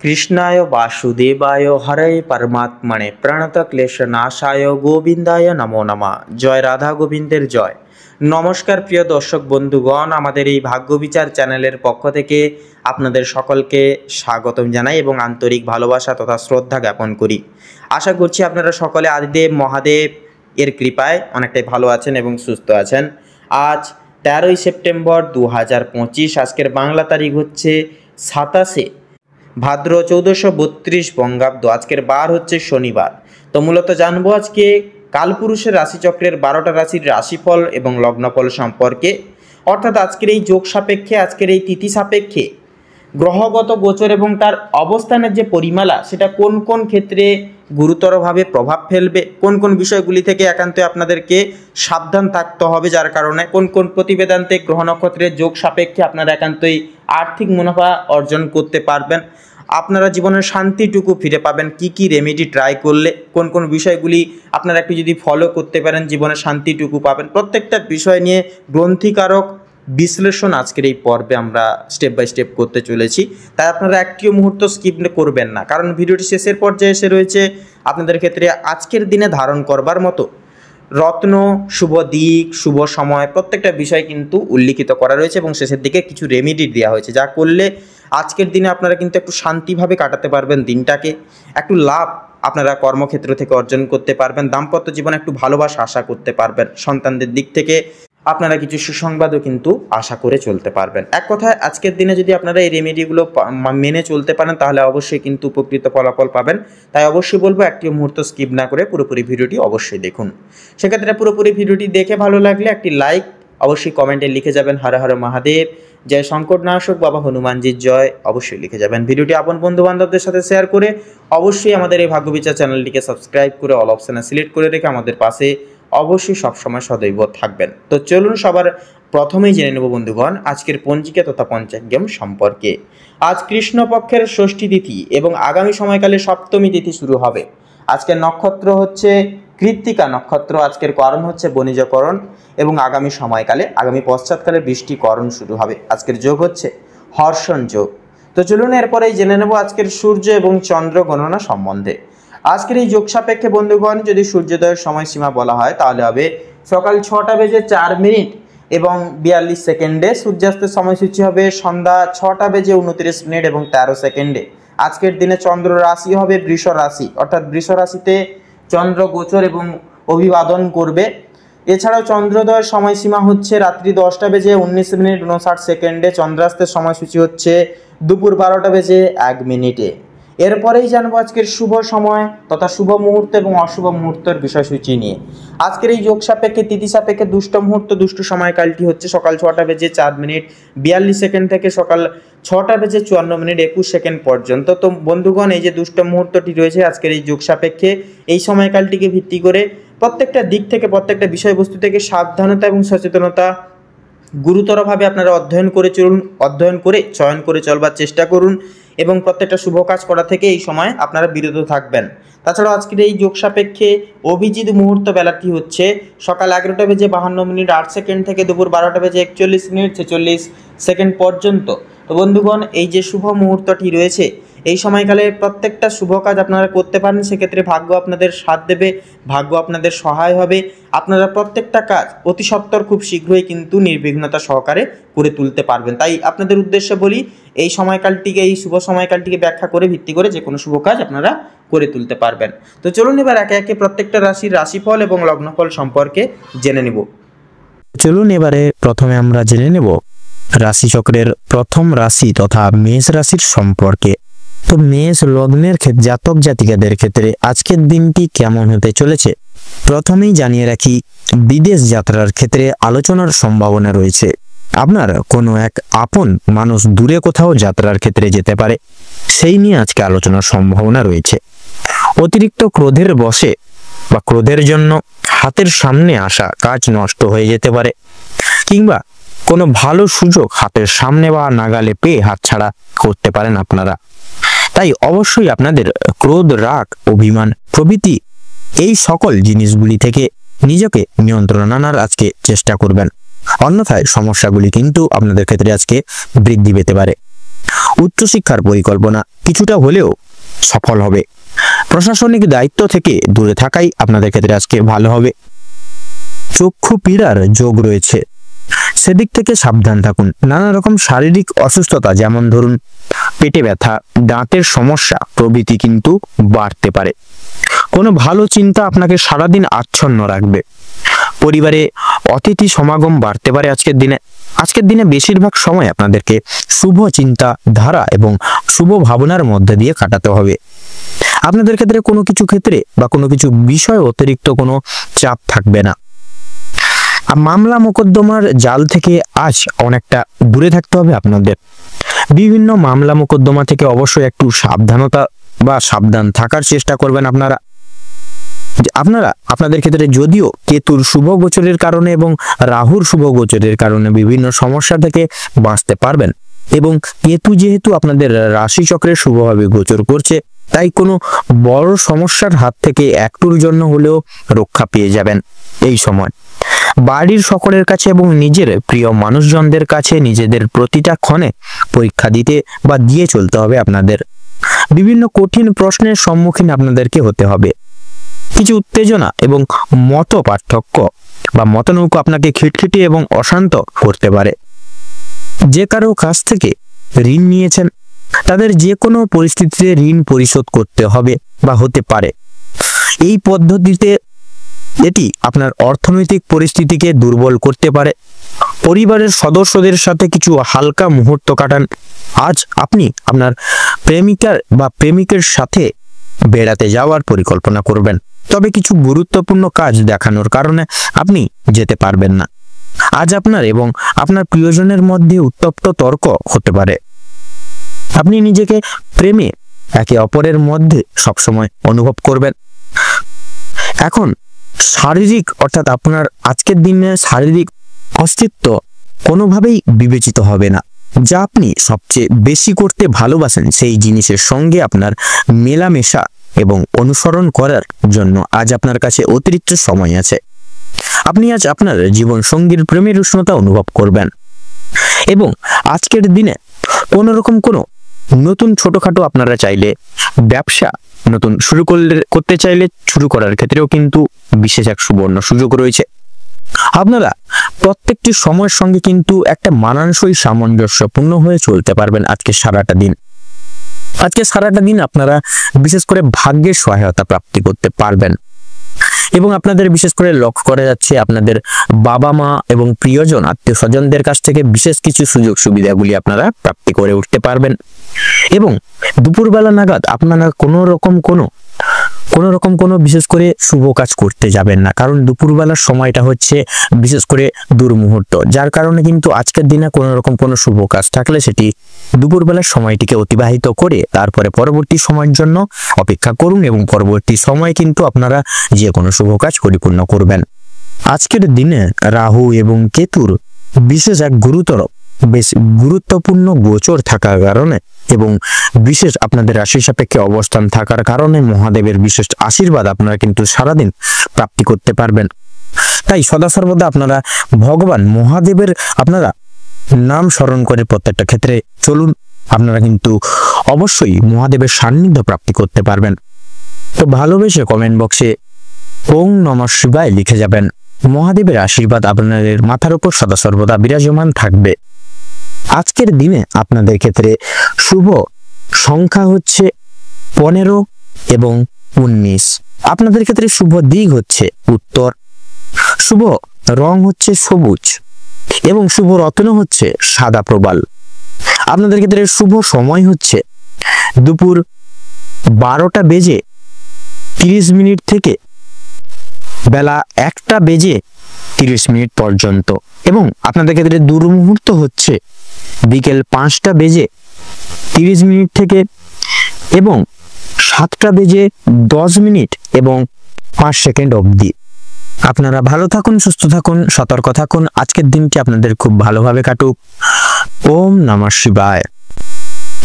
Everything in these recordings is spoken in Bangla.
কৃষ্ণায় বাসুদেবায় হরে পরমাত্মনে প্রণতক্লেশনাশায় গোবিন্দায় নমো নমঃ। জয় রাধা গোবিন্দের জয়। নমস্কার প্রিয় দর্শক বন্ধুগণ, আমাদের এই ভাগ্য বিচার চ্যানেলের পক্ষ থেকে আপনাদের সকলকে স্বাগতম জানাই এবং আন্তরিক ভালোবাসা তথা শ্রদ্ধা জ্ঞাপন করি। আশা করছি আপনারা সকলে আদিদেব মহাদেব এর কৃপায় অনেকটাই ভালো আছেন এবং সুস্থ আছেন। আজ 13ই সেপ্টেম্বর 2025, আজকের বাংলা তারিখ হচ্ছে 27 ভাদ্র 1432 বঙ্গাব্দ। আজকের বার হচ্ছে শনিবার। তো মূলত জানবো আজকে কালপুরুষের রাশিচক্রের 12টা রাশির রাশিফল এবং লগ্নফল সম্পর্কে, অর্থাৎ আজকের এই যোগ সাপেক্ষে, আজকের এই তিথি সাপেক্ষে গ্রহগত গোচর এবং তার অবস্থানের যে পরিমালা, সেটা কোন কোন ক্ষেত্রে গুরুতরভাবে প্রভাব ফেলবে, কোন কোন বিষয়গুলি থেকে একান্তই আপনাদেরকে সাবধান থাকতে হবে, যার কারণে কোন কোন প্রতিবেদান্তে গ্রহ নক্ষত্রের যোগ সাপেক্ষে আপনারা একান্তই আর্থিক মুনাফা অর্জন করতে পারবেন, আপনারা জীবনের শান্তিটুকু ফিরে পাবেন, কি কি রেমেডি ট্রাই করলে, কোন কোন বিষয়গুলি আপনারা একটু যদি ফলো করতে পারেন জীবনের শান্তিটুকু পাবেন, প্রত্যেকটা বিষয় নিয়ে গ্রন্থিকারক বিশ্লেষণ আজকের এই পর্বে আমরা স্টেপ বাই স্টেপ করতে চলেছি। তাই আপনারা একটিও মুহূর্ত স্কিপ করবেন না, কারণ ভিডিওটি শেষের পর্যায়ে এসে রয়েছে আপনাদের ক্ষেত্রে আজকের দিনে ধারণ করবার মতো রত্ন, শুভ দিক, শুভ সময়, প্রত্যেকটা বিষয় কিন্তু উল্লিখিত করা রয়েছে এবং শেষের দিকে কিছু রেমেডি দেওয়া হয়েছে, যা করলে আজকের দিনে আপনারা কিন্তু একটু শান্তিভাবে কাটাতে পারবেন দিনটাকে, একটু লাভ আপনারা কর্মক্ষেত্র থেকে অর্জন করতে পারবেন, দাম্পত্য জীবনে একটু ভালোবাসা আশা করতে পারবেন, সন্তানদের দিক থেকে আপনারা কিছু সুসংবাদও কিন্তু আশা করে চলতে পারবেন। এক কথায় আজকের দিনে যদি আপনারা এই রেমেডিগুলো মেনে চলতে পারেন তাহলে অবশ্যই কিন্তু উপকৃত ফলাফল পাবেন। তাই অবশ্যই বলবো একটি মুহূর্ত স্কিপ না করে পুরোপুরি ভিডিওটি অবশ্যই দেখুন। সেক্ষেত্রে পুরোপুরি ভিডিওটি দেখে ভালো লাগলে একটি লাইক অবশ্যই কমেন্টে লিখে যাবেন, হর হর মহাদেব, জয় সংকটনাশক বাবা হনুমানজির জয়, অবশ্যই লিখে যাবেন। ভিডিওটি আপন বন্ধু বান্ধবদের সাথে শেয়ার করে অবশ্যই আমাদের এই ভাগ্য বিচার চ্যানেলটিকে সাবস্ক্রাইব করে অল অপশানে সিলেক্ট করে রেখে আমাদের পাশে অবশ্যই সবসময় সদৈব থাকবেন। তো চলুন সবার প্রথমেই জেনে নেব বন্ধুগণ আজকের পঞ্জিকা তথা পঞ্চাঙ্গম সম্পর্কে। আজ কৃষ্ণপক্ষের ষষ্ঠী তিথি এবং আগামী সময়কালে সপ্তমী তিথি শুরু হবে। আজকের নক্ষত্র হচ্ছে কৃত্তিকা নক্ষত্র, আজকের করণ হচ্ছে বণিজকরণ এবং আগামী সময়কালে, আগামী পশ্চাৎকালে বৃষ্টিকরণ শুরু হবে। আজকের যোগ হচ্ছে হর্ষণ যোগ। তো চলুন এরপরেই জেনে নেব আজকের সূর্য এবং চন্দ্র গণনা সম্বন্ধে। আজকের এই যোগ সাপেক্ষে বন্ধুগণ যদি সূর্যোদয়ের সময়সীমা বলা হয় তাহলে হবে সকাল 6টা বেজে 4 মিনিট এবং 42 সেকেন্ডে। সূর্যাস্তের সময়সূচি হবে সন্ধ্যা 6টা বেজে 29 মিনিট এবং 13 সেকেন্ডে। আজকের দিনে চন্দ্র রাশি হবে বৃষ রাশি, অর্থাৎ বৃষ রাশিতে চন্দ্র গোচর এবং অভিবাদন করবে। এছাড়াও চন্দ্রোদয়ের সময়সীমা হচ্ছে রাত্রি 10টা বেজে 19 মিনিট 59 সেকেন্ডে। চন্দ্রাস্তের সময়সূচি হচ্ছে দুপুর 12টা বেজে 1 মিনিটে। এরপরেই জানবো আজকের শুভ সময় তথা শুভ মুহূর্ত এবং অশুভ মুহূর্তের বিষয়সূচি নিয়ে। আজকের এই যোগ সাপেক্ষে তিথি সাপেক্ষে দুষ্ট মুহূর্ত, দুষ্ট সময়কালটি হচ্ছে সকাল 6টা বেজে 4 মিনিট 42 সেকেন্ড থেকে সকাল 6টা বেজে 54 মিনিট 21 সেকেন্ড পর্যন্ত। তো বন্ধুগণ এই যে দুষ্ট মুহূর্তটি রয়েছে আজকের এই যোগ সাপেক্ষে, এই সময়কালটিকে ভিত্তি করে প্রত্যেকটা দিক থেকে, প্রত্যেকটা বিষয়বস্তু থেকে সাবধানতা এবং সচেতনতা গুরুতরভাবে আপনারা অধ্যয়ন করে চলুন, অধ্যয়ন করে চয়ন করে চলবার চেষ্টা করুন এবং প্রত্যেকটা শুভ কাজ করা থেকে এই সময় আপনারা বিরত থাকবেন। তাছাড়াও আজকের এই যোগ সাপেক্ষে অভিজিৎ মুহূর্ত বেলাটি হচ্ছে সকাল 11টা বেজে 52 মিনিট 8 সেকেন্ড থেকে দুপুর 12টা বেজে 41 মিনিট 46 সেকেন্ড পর্যন্ত। তো বন্ধুগণ এই যে শুভ মুহূর্তটি রয়েছে এই সময়কালে প্রত্যেকটা শুভ কাজ আপনারা করতে পারেন, সেক্ষেত্রে ভাগ্য আপনাদের সাথ দেবে, ভাগ্য আপনাদের সহায় হবে, আপনারা প্রত্যেকটা কাজ অতি সত্বর খুব শীঘ্রই কিন্তু নির্বিঘ্নতা সহকারে করে তুলতে পারবেন। তাই আপনাদের উদ্দেশ্যে বলি এই সময়কালটিকে, এই শুভ সময়কালটিকে ব্যাখ্যা করে ভিত্তি করে যে কোনো শুভ কাজ আপনারা করে তুলতে পারবেন। তো চলুন এবার একে একে প্রত্যেকটা রাশির রাশিফল এবং লগ্নফল সম্পর্কে জেনে নেব। চলুন এবারে প্রথমে আমরা জেনে নেব রাশিচক্রের প্রথম রাশি তথা মেষ রাশির সম্পর্কে। তো মেষ লগ্নের জাতক জাতিকাদের ক্ষেত্রে আজকের দিনটি কেমন হতে চলেছে প্রথমেই জানিয়ে রাখি, বিদেশ যাত্রার ক্ষেত্রে আলোচনার সম্ভাবনা রয়েছে। আপনার কোনো এক আপন মানুষ দূরে কোথাও যাত্রার ক্ষেত্রে যেতে পারে, সেই নিয়ে আজকে আলোচনার সম্ভাবনা রয়েছে। অতিরিক্ত ক্রোধের বশে বা ক্রোধের জন্য হাতের সামনে আসা কাজ নষ্ট হয়ে যেতে পারে, কিংবা কোনো ভালো সুযোগ হাতের সামনে বা নাগালে পেয়ে হাতছাড়া করতে পারেন আপনারা। তাই অবশ্যই আপনাদের ক্রোধ, রাগ, অভিমান প্রভৃতি এই সকল জিনিসগুলি থেকে নিজেকে নিয়ন্ত্রণ আনার আজকে চেষ্টা করবেন, অন্যথায় সমস্যাগুলি কিন্তু আপনাদের ক্ষেত্রে আজকে বৃদ্ধি পেতে পারে। উচ্চশিক্ষার পরিকল্পনা কিছুটা হলেও সফল হবে। প্রশাসনিক দায়িত্ব থেকে দূরে থাকাই আপনাদের ক্ষেত্রে আজকে ভালো হবে। চক্ষু পীড়ার যোগ রয়েছে, সেদিক থেকে সাবধান থাকুন। নানা রকম শারীরিক অসুস্থতা যেমন ধরুন পেটে ব্যথা, দাঁতের সমস্যা প্রভৃতি কিন্তু বাড়তে পারে। কোনো ভালো চিন্তা আপনাকে সারাদিন আচ্ছন্ন রাখবে। পরিবারে অতিথি সমাগম বাড়তে পারে আজকের দিনে বেশিরভাগ সময় আপনাদেরকে শুভ চিন্তা ধারা এবং শুভ ভাবনার মধ্যে দিয়ে কাটাতে হবে। আপনাদের ক্ষেত্রে কোনো কিছু ক্ষেত্রে বা কোনো কিছু বিষয় অতিরিক্ত কোনো চাপ থাকবে না। মামলা মোকদ্দমার জাল থেকে আজ অনেকটা দূরে থাকতে হবে আপনাদের। বিভিন্ন মামলা মোকদ্দমা থেকে অবশ্যই একটু সাবধান থাকার চেষ্টা করবেন আপনাদের ক্ষেত্রে যদিও কেতুর শুভ গোচরের কারণে এবং রাহুর শুভ গোচরের কারণে বিভিন্ন সমস্যা থেকে বাঁচতে পারবেন, এবং কেতু যেহেতু আপনাদের রাশি চক্রের শুভভাবে গোচর করছে, তাই কোনো বড় সমস্যার হাত থেকে একটুর জন্য হলেও রক্ষা পেয়ে যাবেন। এই সময় বাড়ির সকলের কাছে এবং নিজের প্রিয় মানুষজনদের কাছে নিজেদের প্রতিটা ক্ষণে পরীক্ষা দিয়ে চলতে হবে আপনাদের। বিভিন্ন কঠিন প্রশ্নের সম্মুখীন আপনাদেরকে হতে হবে। কিছু উত্তেজনা এবং মত পার্থক্য বা মতানৈক্য আপনাকে খিটখিটে এবং অশান্ত করতে পারে। যে কারো কাছ থেকে ঋণ নিয়েছেন তাদের যে কোনো পরিস্থিতিতে ঋণ পরিশোধ করতে হবে বা হতে পারে। এই পদ্ধতিতে এটি আপনার অর্থনৈতিক পরিস্থিতিকে দুর্বল করতে পারে। পরিবারের সদস্যদের সাথে কিছু হালকা মুহূর্ত কাটান। আজ আপনি আপনার প্রেমিকের সাথে বেড়াতে যাওয়ার পরিকল্পনা করবেন, তবে কিছু গুরুত্বপূর্ণ কাজ দেখানোর কারণে আপনি যেতে পারবেন না। আজ আপনার এবং আপনার প্রিয়জনের মধ্যে উত্তপ্ত তর্ক হতে পারে। আপনি নিজেকে প্রেমে একে অপরের মধ্যে সবসময় অনুভব করবেন। এখন অর্থাৎ আপনার আজকের দিনে শারীরিক অস্তিত্ব কোনোভাবেই বিবেচিত হবে না। যা আপনি সবচেয়ে বেশি করতে ভালোবাসেন সেই জিনিসের সঙ্গে আপনার মেলামেশা এবং অনুসরণ করার জন্য আজ আপনার কাছে অতিরিক্ত সময় আছে। আপনি আজ আপনার জীবন সঙ্গীর প্রেমের উষ্ণতা অনুভব করবেন, এবং আজকের দিনে কোনো নতুন ছোটখাটো আপনারা চাইলে ব্যবসা নতুন করতে চাইলে শুরু করার ক্ষেত্রেও কিন্তু বিশেষ এক সুবর্ণ সুযোগ রয়েছে। আপনারা প্রত্যেকটি সময়ের সঙ্গে কিন্তু একটা মানানসই সামঞ্জস্যপূর্ণ হয়ে চলতে পারবেন আজকে সারাটা দিন আপনারা বিশেষ করে ভাগ্যের সহায়তা প্রাপ্তি করতে পারবেন, এবং আপনাদের বিশেষ করে লক্ষ্য করা যাচ্ছে আপনাদের বাবা মা এবং প্রিয়জন আত্মীয় স্বজনদের কাছ থেকে বিশেষ কিছু সুযোগ সুবিধাগুলি আপনারা প্রাপ্তি করে উঠতে পারবেন। এবং দুপুরবেলা নাগাদ আপনারা কোনো রকম কোনো বিশেষ করে শুভ কাজ করতে যাবেন না, কারণ দুপুরবেলার সময়টা হচ্ছে বিশেষ করে দুর্মুহূর্ত, যার কারণে কিন্তু আজকের দিনে কোনো শুভ কাজ থাকলে সেটি দুপুরবেলার সময়টিকে অতিবাহিত করে তারপরে পরবর্তী সময়ের জন্য অপেক্ষা করুন, এবং পরবর্তী সময় কিন্তু আপনারা যে কোনো শুভ কাজ পরিপূর্ণ করবেন। আজকের দিনে রাহু এবং কেতুর বিশেষ এক গুরুত্বপূর্ণ গোচর থাকার কারণে এবং বিশেষ আপনাদের রাশি সাপেক্ষে অবস্থান থাকার কারণে মহাদেবের বিশেষ আশীর্বাদ আপনারা কিন্তু সারাদিন প্রাপ্তি করতে পারবেন। তাই সদা সর্বদা আপনারা ভগবান মহাদেবের আপনারা নাম স্মরণ করে প্রত্যেকটা ক্ষেত্রে চলুন, আপনারা কিন্তু অবশ্যই মহাদেবের সান্নিধ্য প্রাপ্তি করতে পারবেন। তো ভালোবেসে কমেন্ট বক্সে ওং নমঃ শিবায় লিখে যাবেন। মহাদেবের আশীর্বাদ আপনাদের মাথার উপর সদা সর্বদা বিরাজমান থাকবে। আজকের দিনে আপনাদের ক্ষেত্রে শুভ সংখ্যা হচ্ছে 15 এবং 19। আপনাদের ক্ষেত্রে শুভ দিক হচ্ছে উত্তর, শুভ রং হচ্ছে সবুজ, এবং শুভ রত্ন হচ্ছে সাদা প্রবাল। আপনাদের ক্ষেত্রে শুভ সময় হচ্ছে দুপুর 12টা বেজে 30 মিনিট থেকে বেলা 1টা বেজে 30 মিনিট পর্যন্ত, এবং আপনাদের ক্ষেত্রে দুর্মুহূর্ত হচ্ছে বিকেল 5টা বেজে 30 মিনিট থেকে এবং 7টা বেজে 10 মিনিট এবং 5 সেকেন্ড অবধি। আপনারা ভালো থাকুন, সুস্থ থাকুন, সতর্ক থাকুন। আজকের দিনটি আপনাদের খুব ভালোভাবে কাটুক। ওম নমঃ শিবায়।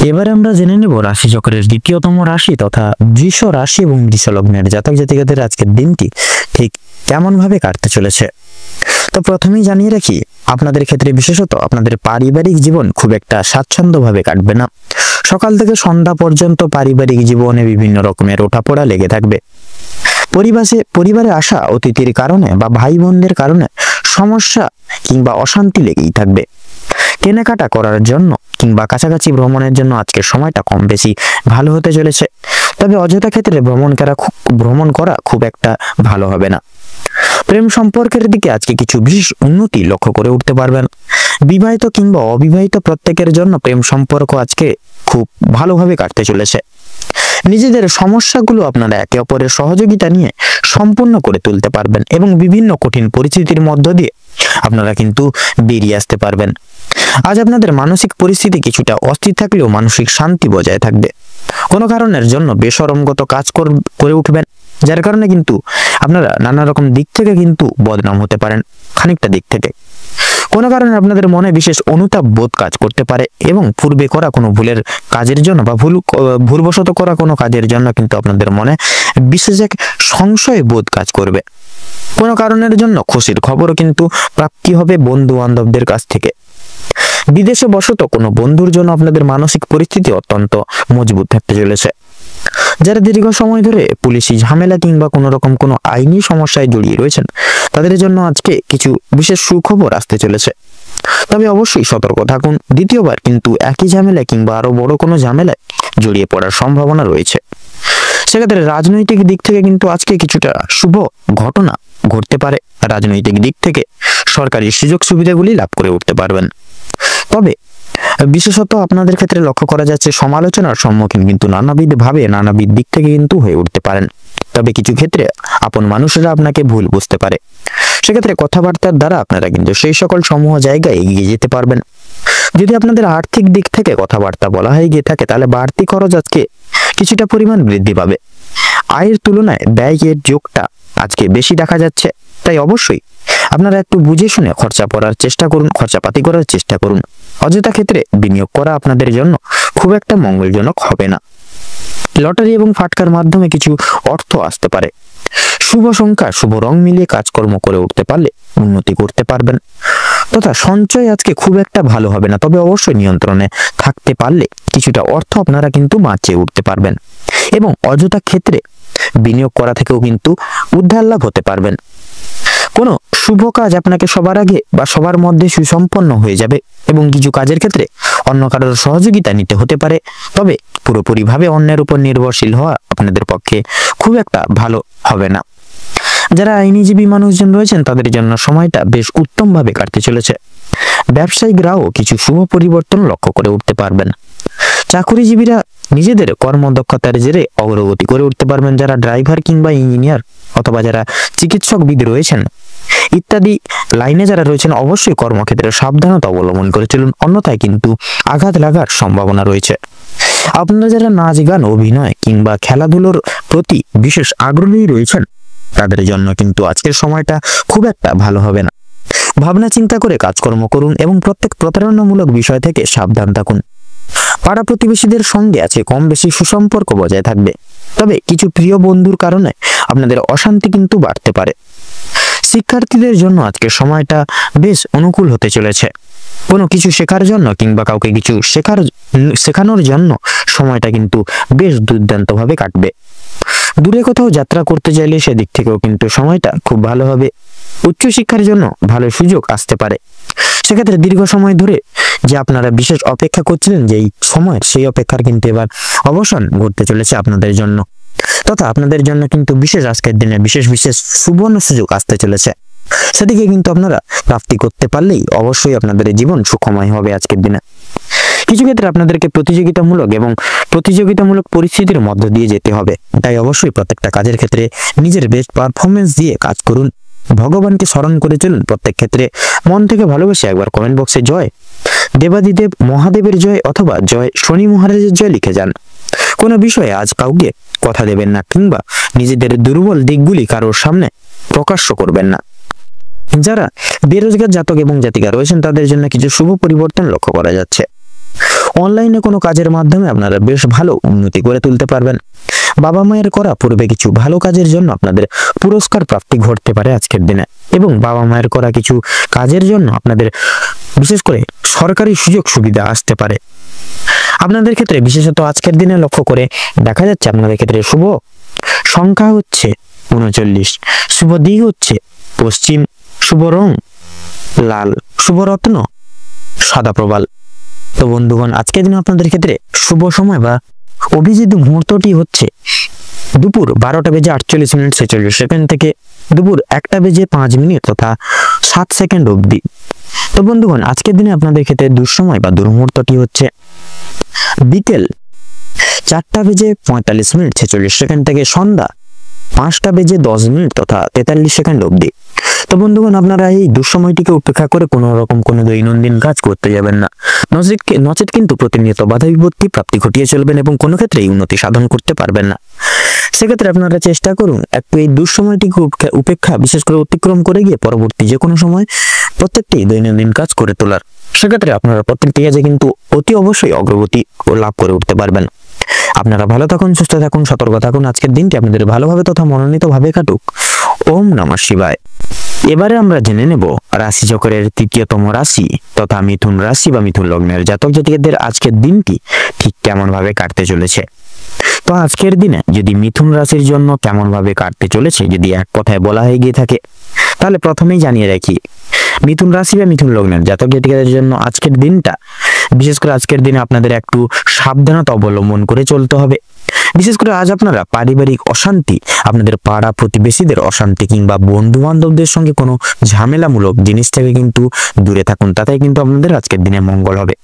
এবারে আমরা জেনে নেব রাশি চক্রের দ্বিতীয়তম রাশি তথা বৃষ রাশি এবং বৃষ লগ্নের জাতক জাতিকাদের আজকের দিনটি ঠিক কেমন ভাবে কাটতে চলেছে। তো প্রথমেই জানিয়ে রাখি, আপনাদের ক্ষেত্রে বিশেষত আপনাদের পারিবারিক জীবন খুব একটা স্বাচ্ছন্দ্যভাবে কাটবে না। সকাল থেকে সন্ধ্যা পর্যন্ত পারিবারিক জীবনে বিভিন্ন রকমের ওঠাপড়া লেগে থাকবে। পরিবারে আসা অতিথির কারণে বা ভাই বোনদের কারণে সমস্যা কিংবা অশান্তি লেগেই থাকবে। কেনাকাটা করার জন্য কিংবা কাছাকাছি ভ্রমণের জন্য আজকের সময়টা কম বেশি ভালো হতে চলেছে। তবে অযথা ক্ষেত্রে ভ্রমণ করা খুব একটা ভালো হবে না। প্রেম সম্পর্কের দিকে আজকে কিছু বিশেষ উন্নতি লক্ষ্য করে উঠতে পারবেন। বিবাহিত কিংবা অবিবাহিত প্রত্যেকের জন্য প্রেম সম্পর্ক আজকে খুব ভালোভাবে কাটতে চলেছে। নিজেদের সমস্যাগুলো আপনারা একে অপরের সহযোগিতা নিয়ে সম্পূর্ণ করে তুলতে পারবেন এবং বিভিন্ন কঠিন পরিস্থিতির মধ্য দিয়ে আপনারা কিন্তু বেরিয়ে আসতে পারবেন। আজ আপনাদের মানসিক পরিস্থিতি কিছুটা অস্থির থাকলেও মানসিক শান্তি বজায় থাকবে। কোনো কারণের জন্য বেশরমগত কাজ করে উঠবেন, যার কারণে কিন্তু আপনারা নানা রকম দিক থেকে কিন্তু বদনাম হতে পারেন। খানিকটা দিক থেকে কোনো কারণে আপনাদের মনে বিশেষ অনুতাপ বোধ কাজ করতে পারে এবং পূর্বে করা কোনো ভুলের কাজের জন্য বা ভুলবশত করা কোনো কাজের জন্য কিন্তু আপনাদের মনে বিশেষ এক সংশয় বোধ কাজ করবে। কোনো কারণের জন্য খুশির খবরও কিন্তু প্রাপ্তি হবে বন্ধু বান্ধবদের কাছ থেকে। বিদেশে বসত কোনো বন্ধুর জন্য আপনাদের মানসিক পরিস্থিতি অত্যন্ত মজবুত থাকতে চলেছে। যারা দীর্ঘ সময় ধরে পুলিশি ঝামেলা কিংবা কোনো রকম কোনো আইনি সমস্যায় জড়িয়ে রয়েছেন তাদের জন্য আজকে কিছু বিশেষ সুখবর আসতে চলেছে। তবে অবশ্যই সতর্ক থাকুন, দ্বিতীয়বার কিন্তু একই ঝামেলা কিংবা আরো বড় কোনো ঝামেলায় জড়িয়ে পড়ার সম্ভাবনা রয়েছে। সেক্ষেত্রে রাজনৈতিক দিক থেকে কিন্তু আজকে কিছুটা শুভ ঘটনা ঘটতে পারে। রাজনৈতিক দিক থেকে সরকারি সুযোগ সুবিধাগুলি লাভ করে উঠতে পারবেন। তবে বিশেষত আপনাদের ক্ষেত্রে লক্ষ্য করা যাচ্ছে সমালোচনার সম্মুখীন কিন্তু নানাবিধ দিক থেকে কিন্তু হয়ে উঠতে পারেন। তবে কিছু ক্ষেত্রে আপন মানুষেরা আপনাকে ভুল বুঝতে পারে। সেক্ষেত্রে কথাবার্তার দ্বারা আপনারা কিন্তু সেই সকল সমূহ জায়গায় এগিয়ে যেতে পারবেন। যদি আপনাদের আর্থিক দিক থেকে কথাবার্তা বলা হয়ে গিয়ে থাকে তাহলে বাড়তি খরচ আজকে কিছুটা পরিমাণ বৃদ্ধি পাবে। আয়ের তুলনায় ব্যয়ের যোগটা আজকে বেশি দেখা যাচ্ছে। তাই অবশ্যই আপনারা একটু বুঝে শুনে খরচাপাতি করার চেষ্টা করুন। অযথা ক্ষেত্রে বিনিয়োগ করা আপনাদের জন্য খুব একটা মঙ্গলজনক হবে না। লটারি এবং ফাটকার মাধ্যমে কিছু অর্থ আসতে পারে। শুভ সংখ্যা শুভ রং মিলিয়ে কাজকর্ম করে উঠতে পারলে উন্নতি করতে পারবেন। তথা সঞ্চয় আজকে খুব একটা ভালো হবে না, তবে অবশ্যই নিয়ন্ত্রণে থাকতে পারলে কিছুটা অর্থ আপনারা কিন্তু বাঁচিয়ে উঠতে পারবেন এবং অযথা ক্ষেত্রে বিনিয়োগ করা থেকেও কিন্তু উদ্ধার লাভ হতে পারবেন। কোনো শুভ কাজ আপনাকে সবার আগে বা সবার মধ্যে সুসম্পন্ন হয়ে যাবে এবং কিছু কাজের ক্ষেত্রে অন্য কারোর সহযোগিতা নিতে হতে পারে। তবে পুরোপুরিভাবে অন্যের উপর নির্ভরশীল হওয়া আপনাদের পক্ষে খুব একটা ভালো হবে না। যারা আইনজীবী মানুষজন রয়েছেন তাদের জন্য সময়টা বেশ উত্তমভাবে কাটতে চলেছে। ব্যবসায়িকরাও কিছু শুভ পরিবর্তন লক্ষ্য করে উঠতে পারবেন। চাকরিজীবীরা নিজেদের কর্মদক্ষতার জেরে অগ্রগতি করে উঠতে পারবেন। যারা ড্রাইভার কিংবা ইঞ্জিনিয়ার অথবা যারা চিকিৎসকবিদ রয়েছেন ইত্যাদি লাইনে যারা রয়েছেন অবশ্যই কর্মক্ষেত্রে সাবধানতা অবলম্বন করে চলুন, অন্যথায় কিন্তু আঘাত লাগার সম্ভাবনা রয়েছে। আপনারা যারা নাচ গান অভিনয় কিংবা খেলাধুলোর প্রতি বিশেষ আগ্রহী রয়েছেন তাদের জন্য কিন্তু আজকের সময়টা খুব একটা ভালো হবে না। ভাবনা চিন্তা করে কাজকর্ম করুন এবং প্রত্যেক প্রতারণামূলক বিষয় থেকে সাবধান থাকুন। পাড়া প্রতিবেশীদের সঙ্গে আছে কম বেশি সুসম্পর্ক বজায় থাকবে। তবে কিছু প্রিয় বন্ধুর কারণে আপনাদের অশান্তি কিন্তু বাড়তে পারে। শিক্ষার্থীদের জন্য আজকের সময়টা বেশ অনুকূল হতে চলেছে। কোনো কিছু শেখার জন্য কিংবা কাউকে কিছু শেখানোর জন্য সময়টা কিন্তু বেশ দুর্দান্তভাবে কাটবে। দূরে কোথাও যাত্রা করতে চাইলে সেদিক থেকেও কিন্তু সময়টা খুব ভালো হবে। উচ্চশিক্ষার জন্য ভালো সুযোগ আসতে পারে। সেক্ষেত্রে দীর্ঘ সময় ধরে যে আপনারা বিশেষ অপেক্ষা করছিলেন যেই সময়ের, সেই অপেক্ষার কিন্তু এবার অবসান ঘটতে চলেছে আপনাদের জন্য। তথা আপনাদের জন্য কিন্তু বিশেষ আজকের দিনে বিশেষ সুবর্ণ সুযোগ আসতে চলেছে। সেদিকে কিন্তু আপনারা প্রাপ্তি করতে পারলেই অবশ্যই আপনাদের জীবন সুখময় হবে আজকের দিনে। কিছু ক্ষেত্রে আপনাদেরকে প্রতিযোগিতামূলক পরিস্থিতির মধ্য দিয়ে যেতে হবে। তাই অবশ্যই প্রত্যেকটা কাজের ক্ষেত্রে নিজের বেস্ট পারফরমেন্স দিয়ে কাজ করুন। ভগবানকে স্মরণ করে চলুন। প্রত্যেক ক্ষেত্রে মন থেকে ভালোবেসে একবার কমেন্ট বক্সে জয় দেবাদিদেব মহাদেবের জয় অথবা জয় শনি মহারাজের জয় লিখে যান। কোনো বিষয়ে আজ কাউকে কথা দেবেন না কিংবা নিজেদের দুর্বল দিকগুলি কারোর সামনে প্রকাশ্য করবেন না। যারা বেরোজগার জাতক এবং জাতিকা রয়েছেন তাদের জন্য কিছু শুভ পরিবর্তন লক্ষ্য করা যাচ্ছে। অনলাইনে কোনো কাজের মাধ্যমে আপনারা বেশ ভালো উন্নতি করে তুলতে পারবেন। বাবা মায়ের করা পূর্বে কিছু ভালো কাজের জন্য আপনাদের পুরস্কার প্রাপ্তি ঘটতে পারে আজকের দিনে এবং বাবা মায়ের করা কিছু কাজের জন্য আপনাদের বিশেষ করে সরকারি সুযোগ সুবিধা আসতে পারে। আপনাদের ক্ষেত্রে বিশেষত আজকের দিনে লক্ষ্য করে দেখা যাচ্ছে আপনাদের ক্ষেত্রে শুভ সংখ্যা হচ্ছে 39, শুভ দিক হচ্ছে পশ্চিম, শুভ রং লাল, শুভ রত্ন সাদা প্রবাল। তো বন্ধুগণ, আজকের দিনে আপনাদের ক্ষেত্রে শুভ সময় বা অভিজিৎ মুহূর্তটি হচ্ছে দুপুর 12:48:46 থেকে দুপুর 1:05 তথা 7 সেকেন্ড অবধি। তো বন্ধুগণ, আজকের দিনে আপনাদের ক্ষেত্রে দুঃসময় বা দুর্মুহূর্তটি হচ্ছে বিকেল 4:45:46 থেকে সন্ধ্যা 5:10 তথা 43 সেকেন্ড অবধি। তো বন্ধুগণ, আপনারা এই দুঃসময়টিকে উপেক্ষা করে কোনো রকম কোনো দৈনন্দিন কাজ করতে যাবেন না, নচেত কিন্তু প্রতিনিয়ত বাধা বিপত্তি প্রাপ্তি ঘটিয়ে চলবেন এবং কোনো ক্ষেত্রেই উন্নতি সাধন করতে পারবেন না। সেক্ষেত্রে আপনারা চেষ্টা করুন একটু এই দুঃসময়টিকে উপেক্ষা বিশেষ করে অতিক্রম করে গিয়ে পরবর্তী যে কোনো সময় প্রত্যেকটি দৈনন্দিন কাজ করে তোলার। সেক্ষেত্রে আপনারা প্রত্যেকটি কাজে কিন্তু অতি অবশ্যই অগ্রগতি ও লাভ করে উঠতে পারবেন। আপনারা ভালো থাকুন, সুস্থ থাকুন, সতর্ক থাকুন। আজকের দিনটি আপনাদের ভালোভাবে তথা মনোনীত ভাবে কাটুক। ওম নমঃ শিবায়। এবারে আমরা জেনে নেব রাশিচক্রের তৃতীয়তম রাশি তথা মিথুন রাশি বা মিথুন লগ্নের জাতক জাতিকাদের আজকের দিনটি ঠিক কেমন ভাবে কাটতে চলেছে। তো আজকের দিনে যদি মিথুন রাশির জন্য কেমন ভাবে কাটতে চলেছে যদি এক কথায় বলা হয়ে গিয়ে থাকে, তাহলে প্রথমেই জানিয়ে রাখি মিথুন রাশি বা মিথুন লগ্নের জাতক জাতিকাদের জন্য আজকের দিনটা, বিশেষ করে আজকের দিনে আপনাদের একটু সাবধানতা অবলম্বন করে চলতে হবে। বিশেষ করে আজ আপনারা পারিবারিক অশান্তি, আপনাদের পাড়া প্রতিবেশীদের অশান্তি কিংবা বন্ধু বান্ধবদের সঙ্গে কোনো ঝামেলামূলক জিনিস থেকে কিন্তু দূরে থাকুন, তাতে কিন্তু আপনাদের আজকের দিনে মঙ্গল হবে।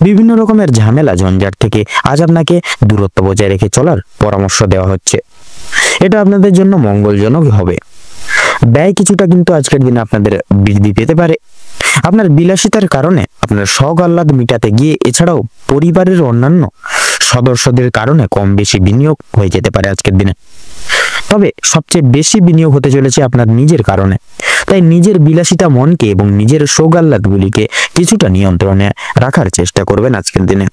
বিভিন্ন রকমের ঝামেলা ঝঞ্ঝাট থেকে আজ আপনাকে দূরত্ব বজায় রেখে চলার পরামর্শ দেওয়া হচ্ছে, এটা আপনাদের জন্য মঙ্গলজনক হবে। ব্যয় কিছুটা কিন্তু আজকের দিনে আপনাদের বৃদ্ধি পেতে পারে। আপনার বিলাসিতার কারণে আপনার শখ আহ্লাদ মিটাতে গিয়ে এছাড়াও পরিবারের অন্যান্য সদস্যদের কারণে কম বেশি বিনিয়োগ হয়ে যেতে পারে আজকের দিনে। তবে সবচেয়ে বেশি বিনিয়োগ হতে চলেছে আপনার নিজের কারণে। তাই নিজের বিলাসিতা মনকে এবং নিজের শোক আহ্লাদগুলিকে কিছুটা নিয়ন্ত্রণে রাখার চেষ্টা করবেন আজকের দিনে।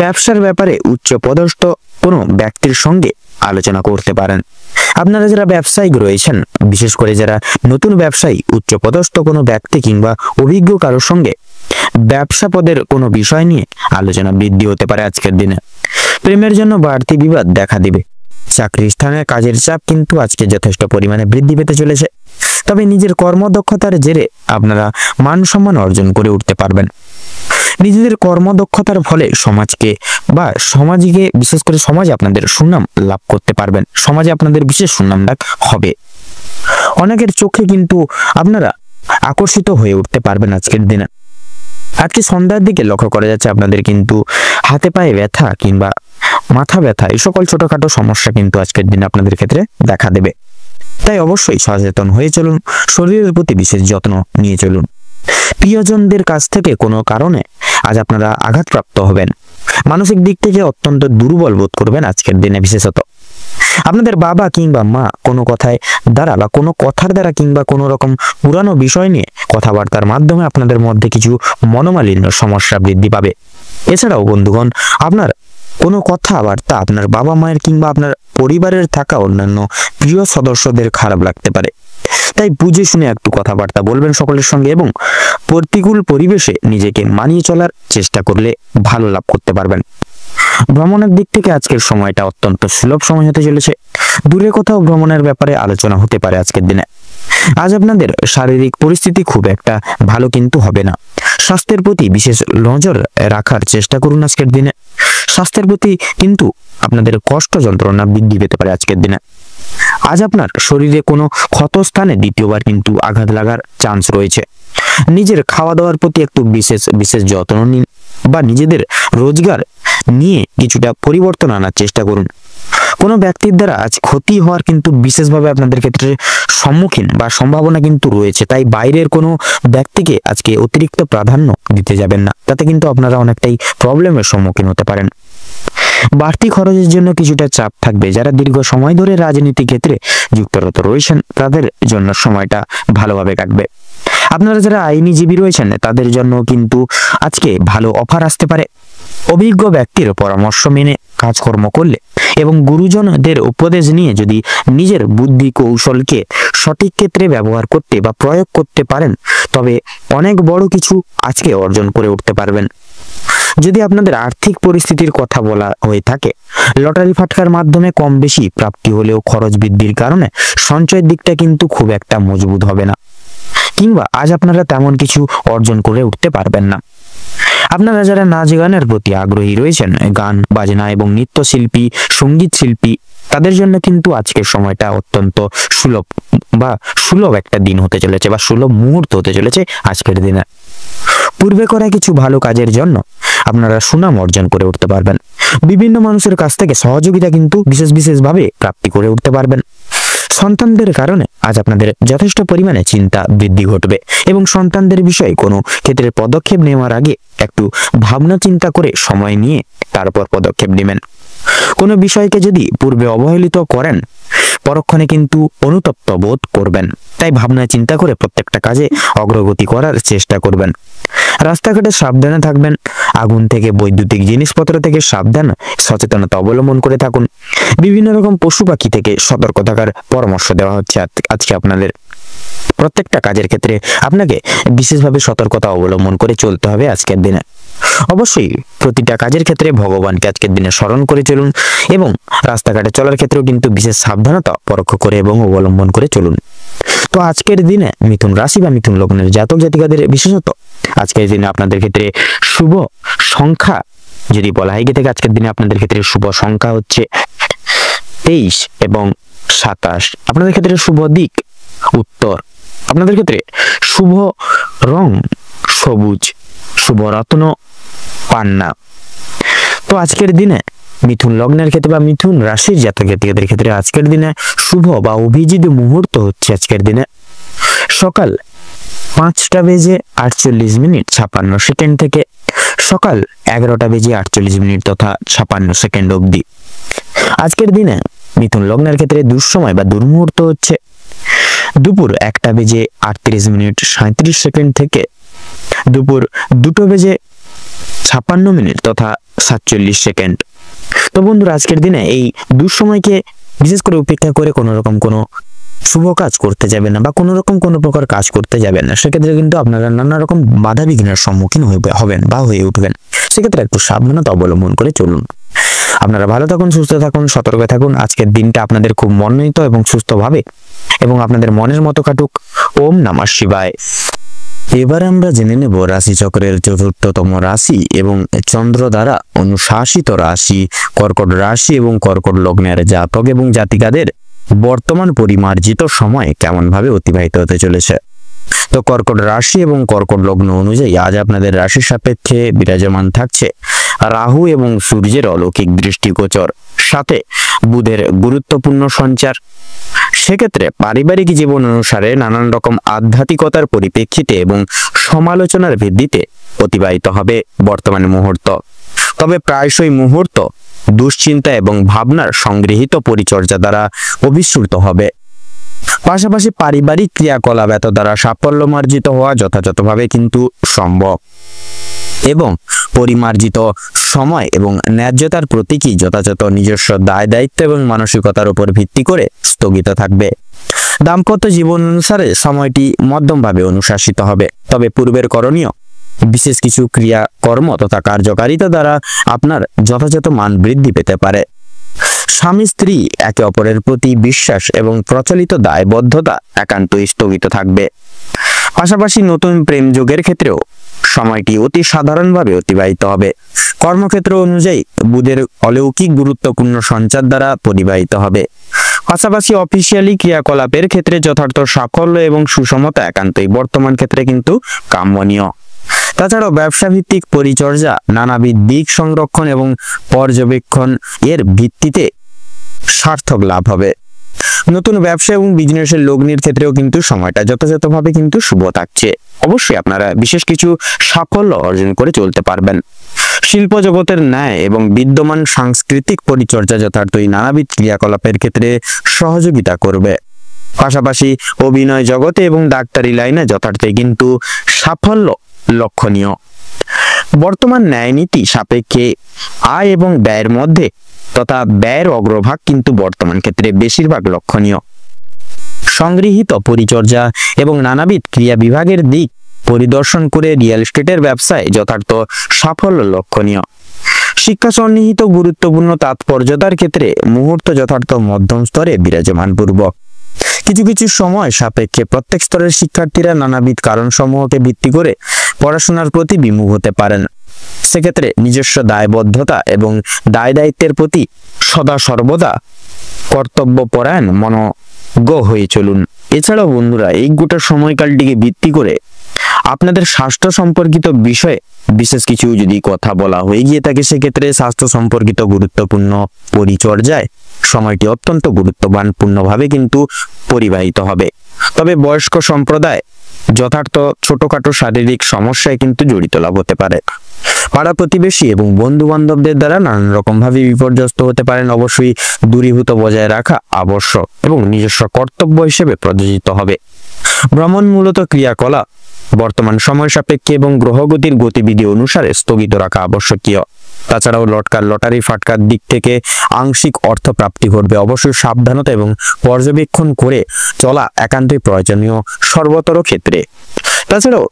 ব্যবসার ব্যাপারে উচ্চ পদস্থ কোনো ব্যক্তির সঙ্গে আলোচনা করতে পারেন। আপনারা যারা ব্যবসায়িক রয়েছেন, বিশেষ করে যারা নতুন ব্যবসায়ী, উচ্চ পদস্থ কোনো ব্যক্তি কিংবা অভিজ্ঞ কারোর সঙ্গে ব্যবসা পদের কোনো বিষয় নিয়ে আলোচনা বৃদ্ধি হতে পারে আজকের দিনে। প্রেমের জন্য বাড়তি বিবাদ দেখা দিবে। চাকরি স্থানের কাজের চাপ কিন্তু আজকে যথেষ্ট পরিমাণে বৃদ্ধি পেতে চলেছে। তবে নিজের কর্মদক্ষতার জেরে আপনারা মান সম্মান অর্জন করে উঠতে পারবেন। নিজেদের কর্মদক্ষতার ফলে সমাজকে বা সমাজকে বিশেষ করে সমাজে আপনাদের সুনাম লাভ করতে পারবেন। সমাজে আপনাদের বিশেষ সুনাম ডাক হবে। অনেকের চোখে কিন্তু আপনারা আকর্ষিত হয়ে উঠতে পারবেন আজকের দিনে। আজকে সন্ধ্যার দিকে লক্ষ্য করা যাচ্ছে আপনাদের কিন্তু হাতে পায়ে ব্যথা কিংবা মাথা ব্যথা এই সকল ছোটখাটো সমস্যা কিন্তু আজকের দিনে আপনাদের ক্ষেত্রে দেখা দেবে। তাই অবশ্যই সচেতন হয়ে চলুন, শরীরের প্রতি বিশেষ যত্ন নিয়ে চলুন। প্রিয়জনদের কাছ থেকে কোনো কারণে আজ আপনারা আঘাতপ্রাপ্ত হবেন। মানসিক দিক থেকে অত্যন্ত দুর্বল বোধ করবেন আজকের দিনে। বিশেষত আপনাদের বাবা কিংবা মা কোনো কথায় দ্বারা বা কোনো কথার দ্বারা কিংবা কোনো রকম পুরানো বিষয় নিয়ে কথাবার্তার মাধ্যমে আপনাদের মধ্যে কিছু মনোমালিন্য সমস্যা বৃদ্ধি পাবে। এছাড়াও বন্ধুগণ, আপনার কোনো কথাবার্তা আপনার বাবা মায়ের কিংবা আপনার পরিবারের থাকা অন্যান্য প্রিয় সদস্যদের খারাপ লাগতে পারে। তাই বুঝে শুনে একটু কথাবার্তা বলবেন সকলের সঙ্গে এবং প্রতিকূল পরিবেশে নিজেকে মানিয়ে চলার চেষ্টা করলে ভালো লাভ করতে পারবেন। ভ্রমণের দিক থেকে আজকের সময়টা অত্যন্ত সুলভ সময় হতে চলেছে। দূরে কোথাও ভ্রমণের ব্যাপারে আলোচনা হতে পারে আজকের দিনে। আজ আপনাদের শারীরিক পরিস্থিতি খুব একটা ভালো কিন্তু হবে না। স্বাস্থ্যের প্রতি বিশেষ নজর রাখার চেষ্টা করুন আজকের দিনে। স্বাস্থ্যের প্রতি কিন্তু আপনাদের কষ্ট যন্ত্রণা বৃদ্ধি পেতে পারে আজকের দিনে। আজ আপনার শরীরে কোনো ক্ষতস্থানে দ্বিতীয়বার কিন্তু আঘাত লাগার চান্স রয়েছে। নিজের খাওয়া দাওয়ার প্রতি একটু বিশেষ যত্ন নিন বা নিজেদের রোজগার নিয়ে কিছুটা পরিবর্তন আনার চেষ্টা করুন। কোনো ব্যক্তির দ্বারা আজ ক্ষতি হওয়ার কিন্তু বিশেষভাবে আপনাদের ক্ষেত্রে সম্মুখীন বা সম্ভাবনা কিন্তু রয়েছে। তাই বাইরের কোনো ব্যক্তিকে আজকে অতিরিক্ত প্রাধান্য দিতে যাবেন না, তাতে কিন্তু আপনারা অনেকটাই প্রবলেমের সম্মুখীন হতে পারেন। বাড়তি খরচের জন্য কিছুটা চাপ থাকবে। যারা দীর্ঘ সময় ধরে রাজনীতি ক্ষেত্রে যুক্তরত রয়েছেন তাদের জন্য সময়টা ভালোভাবে কাটবে। আপনারা যারা আইনজীবী রয়েছেন তাদের জন্য কিন্তু আজকে ভালো অফার আসতে পারে। অভিজ্ঞ ব্যক্তির পরামর্শ মেনে কাজকর্ম করলে এবং গুরুজনদের উপদেশ নিয়ে যদি নিজের বুদ্ধি কৌশলকে সঠিক ক্ষেত্রে ব্যবহার করতে বা প্রয়োগ করতে পারেন তবে অনেক বড় কিছু আজকে অর্জন করে উঠতে পারবেন। যদি আপনাদের আর্থিক পরিস্থিতির কথা বলা হয়ে থাকে, লটারি ফাটকার মাধ্যমে কম বেশি প্রাপ্তি হলেও খরচ বৃদ্ধির কারণে সঞ্চয়ের দিকটা কিন্তু খুব একটা মজবুত হবে না, কিংবা আজ আপনারা তেমন কিছু অর্জন করে উঠতে পারবেন না। আপনারা যারা নাচ গানের প্রতি আগ্রহী রয়েছেন, গান বাজনা এবং নৃত্যশিল্পী, সঙ্গীত শিল্পী, তাদের জন্য কিন্তু আজকের সময়টা অত্যন্ত সুলভ একটা দিন হতে চলেছে বা সুলভ মুহূর্ত হতে চলেছে আজকের দিনে। পূর্বে করা কিছু ভালো কাজের জন্য আপনারা সুনাম অর্জন করে উঠতে পারবেন। বিভিন্ন মানুষের কাছ থেকে সহযোগিতা কিন্তু বিশেষভাবে প্রাপ্তি করে উঠতে পারবেন। সন্তানদের কারণে আজ আপনাদের যথেষ্ট পরিমাণে চিন্তা বৃদ্ধি ঘটবে এবং সন্তানদের বিষয়ে কোনো ক্ষেত্রে পদক্ষেপ নেওয়ার আগে একটু ভাবনা চিন্তা করে সময় নিয়ে তারপর পদক্ষেপ নেবেন। কোনো বিষয়কে যদি পূর্বে অবহেলিত করেন, পরক্ষণে কিন্তু অনুতপ্ত বোধ করবেন। তাই ভাবনা চিন্তা করে প্রত্যেকটা কাজে অগ্রগতি করার চেষ্টা করবেন। রাস্তাঘাটে সাবধানে থাকবেন। আগুন থেকে, বৈদ্যুতিক জিনিসপত্র থেকে সাবধান সচেতনতা অবলম্বন করে থাকুন। বিভিন্ন রকম পশু পাখি থেকে সতর্ক থাকার পরামর্শ দেওয়া হচ্ছে আজকে আপনাদের। প্রত্যেকটা কাজের ক্ষেত্রে আপনাকে বিশেষভাবে সতর্কতা অবলম্বন করে চলতে হবে আজকের দিনে। অবশ্যই প্রতিটা কাজের ক্ষেত্রে ভগবানকে আজকের দিনে স্মরণ করে চলুন এবং রাস্তাঘাটে চলার ক্ষেত্রেও কিন্তু বিশেষ সাবধানতা পরোক্ষ করে এবং অবলম্বন করে চলুন। তো আজকের দিনে মিথুন রাশি বা মিথুন লগ্নের জাতক জাতিকাদের বিশেষত আজকের দিনে আপনাদের ক্ষেত্রে শুভ সংখ্যা যদি বলা হয় থাকে, আজকের দিনে আপনাদের ক্ষেত্রে শুভ সংখ্যা হচ্ছে 23 এবং 27। আপনাদের ক্ষেত্রে শুভ দিক উত্তর। আপনাদের ক্ষেত্রে শুভ রং সবুজ, শুভ রত্ন পান্না। তো আজকের দিনে মিথুন লগ্নের ক্ষেত্রে বা মিথুন রাশির জাতক জাতিকাদের ক্ষেত্রে আজকের দিনে শুভ বা অভিজিৎ মুহূর্ত হচ্ছে আজকের দিনে সকাল 5:48:56 থেকে সকাল 11:48 তথা 56 অবধি। আজকের দিনে মিথুন লগ্নের ক্ষেত্রে দুঃসময় বা দুর্মুহূর্ত হচ্ছে দুপুর 1:38:37 থেকে দুপুর 2:56 তথা 47। তো বন্ধুরা, আজকের দিনে এই দুঃসময়কে বিশেষ করে উপেক্ষা করে কোনো রকম কোনো শুভ কাজ করতে যাবেন না বা কোনো রকম কোনো প্রকার কাজ করতে যাবেন না। সেক্ষেত্রে কিন্তু আপনারা নানা রকম বাধা বিঘ্নের সম্মুখীন হবেন বা হয়ে উঠবেন। সেক্ষেত্রে একটু সাবধানতা অবলম্বন করে চলুন। আপনারা ভালো থাকুন, সুস্থ থাকুন, সতর্ক থাকুন। আজকের দিনটা আপনাদের খুব মনোনীত এবং সুস্থভাবে এবং আপনাদের মনের মতো কাটুক। ওম নমঃ শিবায়। এবার আমরা জেনে নেব রাশি চক্রের চতুর্থতম রাশি এবং চন্দ্র দ্বারা অনুশাসিত রাশি কর্কট রাশি এবং কর্কট লগ্নের জাতক এবং জাতিকাদের বর্তমান পরিমার্জিত সময় কেমন ভাবে অতিবাহিত হতে চলেছে। তো কর্কট রাশি এবং কর্কট লগ্ন অনুযায়ী আজ আপনাদের রাশির সাপেক্ষে বিরাজমান থাকছে রাহু এবং সূর্যের অলৌকিক দৃষ্টিগোচর, সাথে বুধের গুরুত্বপূর্ণ সঞ্চার। সেক্ষেত্রে পারিবারিক জীবন অনুসারে নানান রকম আধ্যাত্মিকতার পরিপ্রেক্ষিতে এবং সমালোচনার ভিত্তিতে অতিবাহিত হবে বর্তমান মুহূর্ত। তবে প্রায়শই মুহূর্ত দুশ্চিন্তা এবং ভাবনার সংগৃহীত পরিচর্যা দ্বারা অভিশ্রুত হবে। পাশাপাশি পারিবারিক ক্রিয়াকলাপ এত দ্বারা সাফল্যমার্জিত হওয়া যথাযথভাবে কিন্তু সম্ভব এবং পরিমার্জিত সময় এবং ন্যায্যতার প্রতীকী যথাযথ নিজস্ব দায় দায়িত্ব এবং মানসিকতার উপর ভিত্তি করে স্থগিত থাকবে। দাম্পত্য জীবন অনুসারে সময়টি মধ্যমভাবে অনুশাসিত হবে। তবে পূর্বের করণীয় বিশেষ কিছু ক্রিয়াকর্ম তথা কার্যকারিতা দ্বারা আপনার যথাযথ মান বৃদ্ধি পেতে পারে। স্বামী স্ত্রী একে অপরের প্রতি বিশ্বাস এবং প্রচলিত দায়বদ্ধতা একান্তই স্থগিত থাকবে। পাশাপাশি নতুন প্রেম যোগের ক্ষেত্রেও সময়টি অতি সাধারণভাবে অতিবাহিত হবে। কর্মক্ষেত্র অনুযায়ী বুধের অলৌকিক গুরুত্বপূর্ণ সঞ্চার দ্বারা পরিবাহিত হবে। পাশাপাশি অফিসিয়ালি ক্রিয়াকলাপের ক্ষেত্রে যথার্থ সাফল্য এবং সুষমতা একান্তই বর্তমান ক্ষেত্রে কিন্তু কাম্যনীয়। তাছাড়াও ব্যবসা ভিত্তিক পরিচর্যা, নানাবিধ দিক সংরক্ষণ এবং পর্যবেক্ষণ এর ভিত্তিতে সার্থক লাভ হবে। নতুন ব্যবসা এবং বিজনেসের লগ্নির ক্ষেত্রেও কিন্তু সময়টা যথাযথভাবে কিন্তু শুভ থাকছে। অবশ্যই আপনারা বিশেষ কিছু সাফল্য অর্জন করে চলতে পারবেন। শিল্প জগতের ন্যায় এবং বিদ্যমান সাংস্কৃতিক পরিচর্যা যথার্থই নানাবিধ ক্রিয়াকলাপের ক্ষেত্রে সহযোগিতা করবে। পাশাপাশি অভিনয় জগতে এবং ডাক্তারি লাইনে যথার্থই কিন্তু সাফল্য লক্ষণীয়। বর্তমান ন্যায় নীতি সাপেক্ষে আয় এবং ব্যয়ের মধ্যে তথা ব্যয়ের অগ্রভাগ কিন্তু বর্তমান ক্ষেত্রে বেশিরভাগ লক্ষণীয়। সংগৃহীত পরিচর্যা এবং নানাবিধ ক্রিয়া বিভাগের দিক পরিদর্শন করে রিয়েল এস্টেটের ব্যবসায় যথার্থ সাফল্য লক্ষণীয়। শিক্ষা সন্নিহিত গুরুত্বপূর্ণ তাৎপর্যতার ক্ষেত্রে মুহূর্ত যথার্থ মধ্যম স্তরে বিরাজমান পূর্বক। কিছু কিছু সময় সাপেক্ষে প্রত্যেক স্তরের শিক্ষার্থীরা নানাবিধ কারণসমূহকে ভিত্তি করে পড়াশোনার প্রতি বিমুখ হতে পারেন। সেক্ষেত্রে নিজস্ব দায়বদ্ধতা এবং দায় দায়িত্বের প্রতি সদা সর্বদা কর্তব্যপরায়ণ মনোজ্ঞ হয়ে চলুন। এছাড়াও বন্ধুরা, এই গোটা সময়কালটিকে ভিত্তি করে আপনাদের স্বাস্থ্য সম্পর্কিত বিষয়ে বিশেষ কিছু যদি কথা বলা হয়ে গিয়ে থাকে, সেক্ষেত্রে স্বাস্থ্য সম্পর্কিত গুরুত্বপূর্ণ পরিচর্যায় সময়টি অত্যন্ত গুরুত্বপূর্ণভাবে কিন্তু পরিবাহিত হবে। তবে বয়স্ক সম্প্রদায় যথার্থ ছোটখাটো শারীরিক সমস্যায় কিন্তু জড়িত লাভ হতে পারে। পাড়া প্রতিবেশী এবং বন্ধু বান্ধবদের দ্বারা নানান রকম ভাবে বিপর্যস্ত হতে পারেন। অবশ্যই দূরীভূত বজায় রাখা আবশ্যক এবং নিজস্ব কর্তব্য হিসেবে প্রযোজিত হবে। ভ্রমণ মূলত ক্রিয়াকলাপ বর্তমান সময় সাপেক্ষে এবং গ্রহগতির গতিবিধি অনুসারে স্থগিত রাখা আবশ্যকীয়। তাছাড়াও লটারি ফাটকার দিক থেকে আংশিক অর্থ প্রাপ্তি ঘটবে। অবশ্যই সাবধানতা এবং পর্যবেক্ষণ করে চলা একান্তই প্রয়োজনীয় সর্বতর ক্ষেত্রে। তাছাড়াও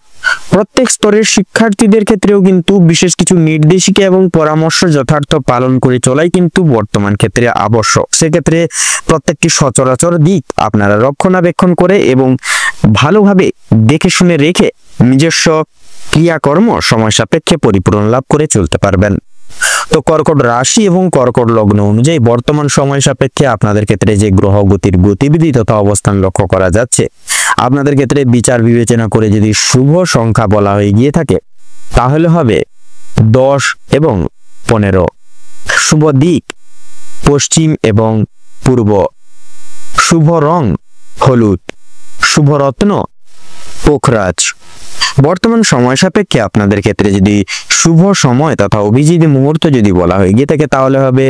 প্রত্যেক স্তরের শিক্ষার্থীদের ক্ষেত্রেও কিন্তু বিশেষ কিছু নির্দেশিকা এবং পরামর্শ যথার্থ পালন করে চলাই কিন্তু বর্তমান ক্ষেত্রে আবশ্যক। সেক্ষেত্রে প্রত্যেকটি সচরাচর দিক আপনারা রক্ষণাবেক্ষণ করে এবং ভালোভাবে দেখে শুনে রেখে নিজস্ব ক্রিয়াকর্ম সময় সাপেক্ষে পরিপূরণ লাভ করে চলতে পারবেন। তো কর্কট রাশি এবং কর্কট লগ্ন অনুযায়ী বর্তমান সময় সাপেক্ষে আপনাদের ক্ষেত্রে যে গ্রহ গতির গতিবিধি তথা অবস্থান লক্ষ্য করা যাচ্ছে, আপনাদের ক্ষেত্রে বিচার বিবেচনা করে যদি শুভ সংখ্যা বলা হয়ে গিয়ে থাকে তাহলে হবে 10 এবং 15। শুভ দিক পশ্চিম এবং পূর্ব। শুভ রং হলুদ। শুভ রত্ন পোখরাজ। বর্তমান সময় সাপেক্ষে আপনাদের ক্ষেত্রে যদি শুভ সময় তথা অভিজিৎ মুহূর্ত যদি বলা হয়ে গিয়ে থাকে তাহলে হবে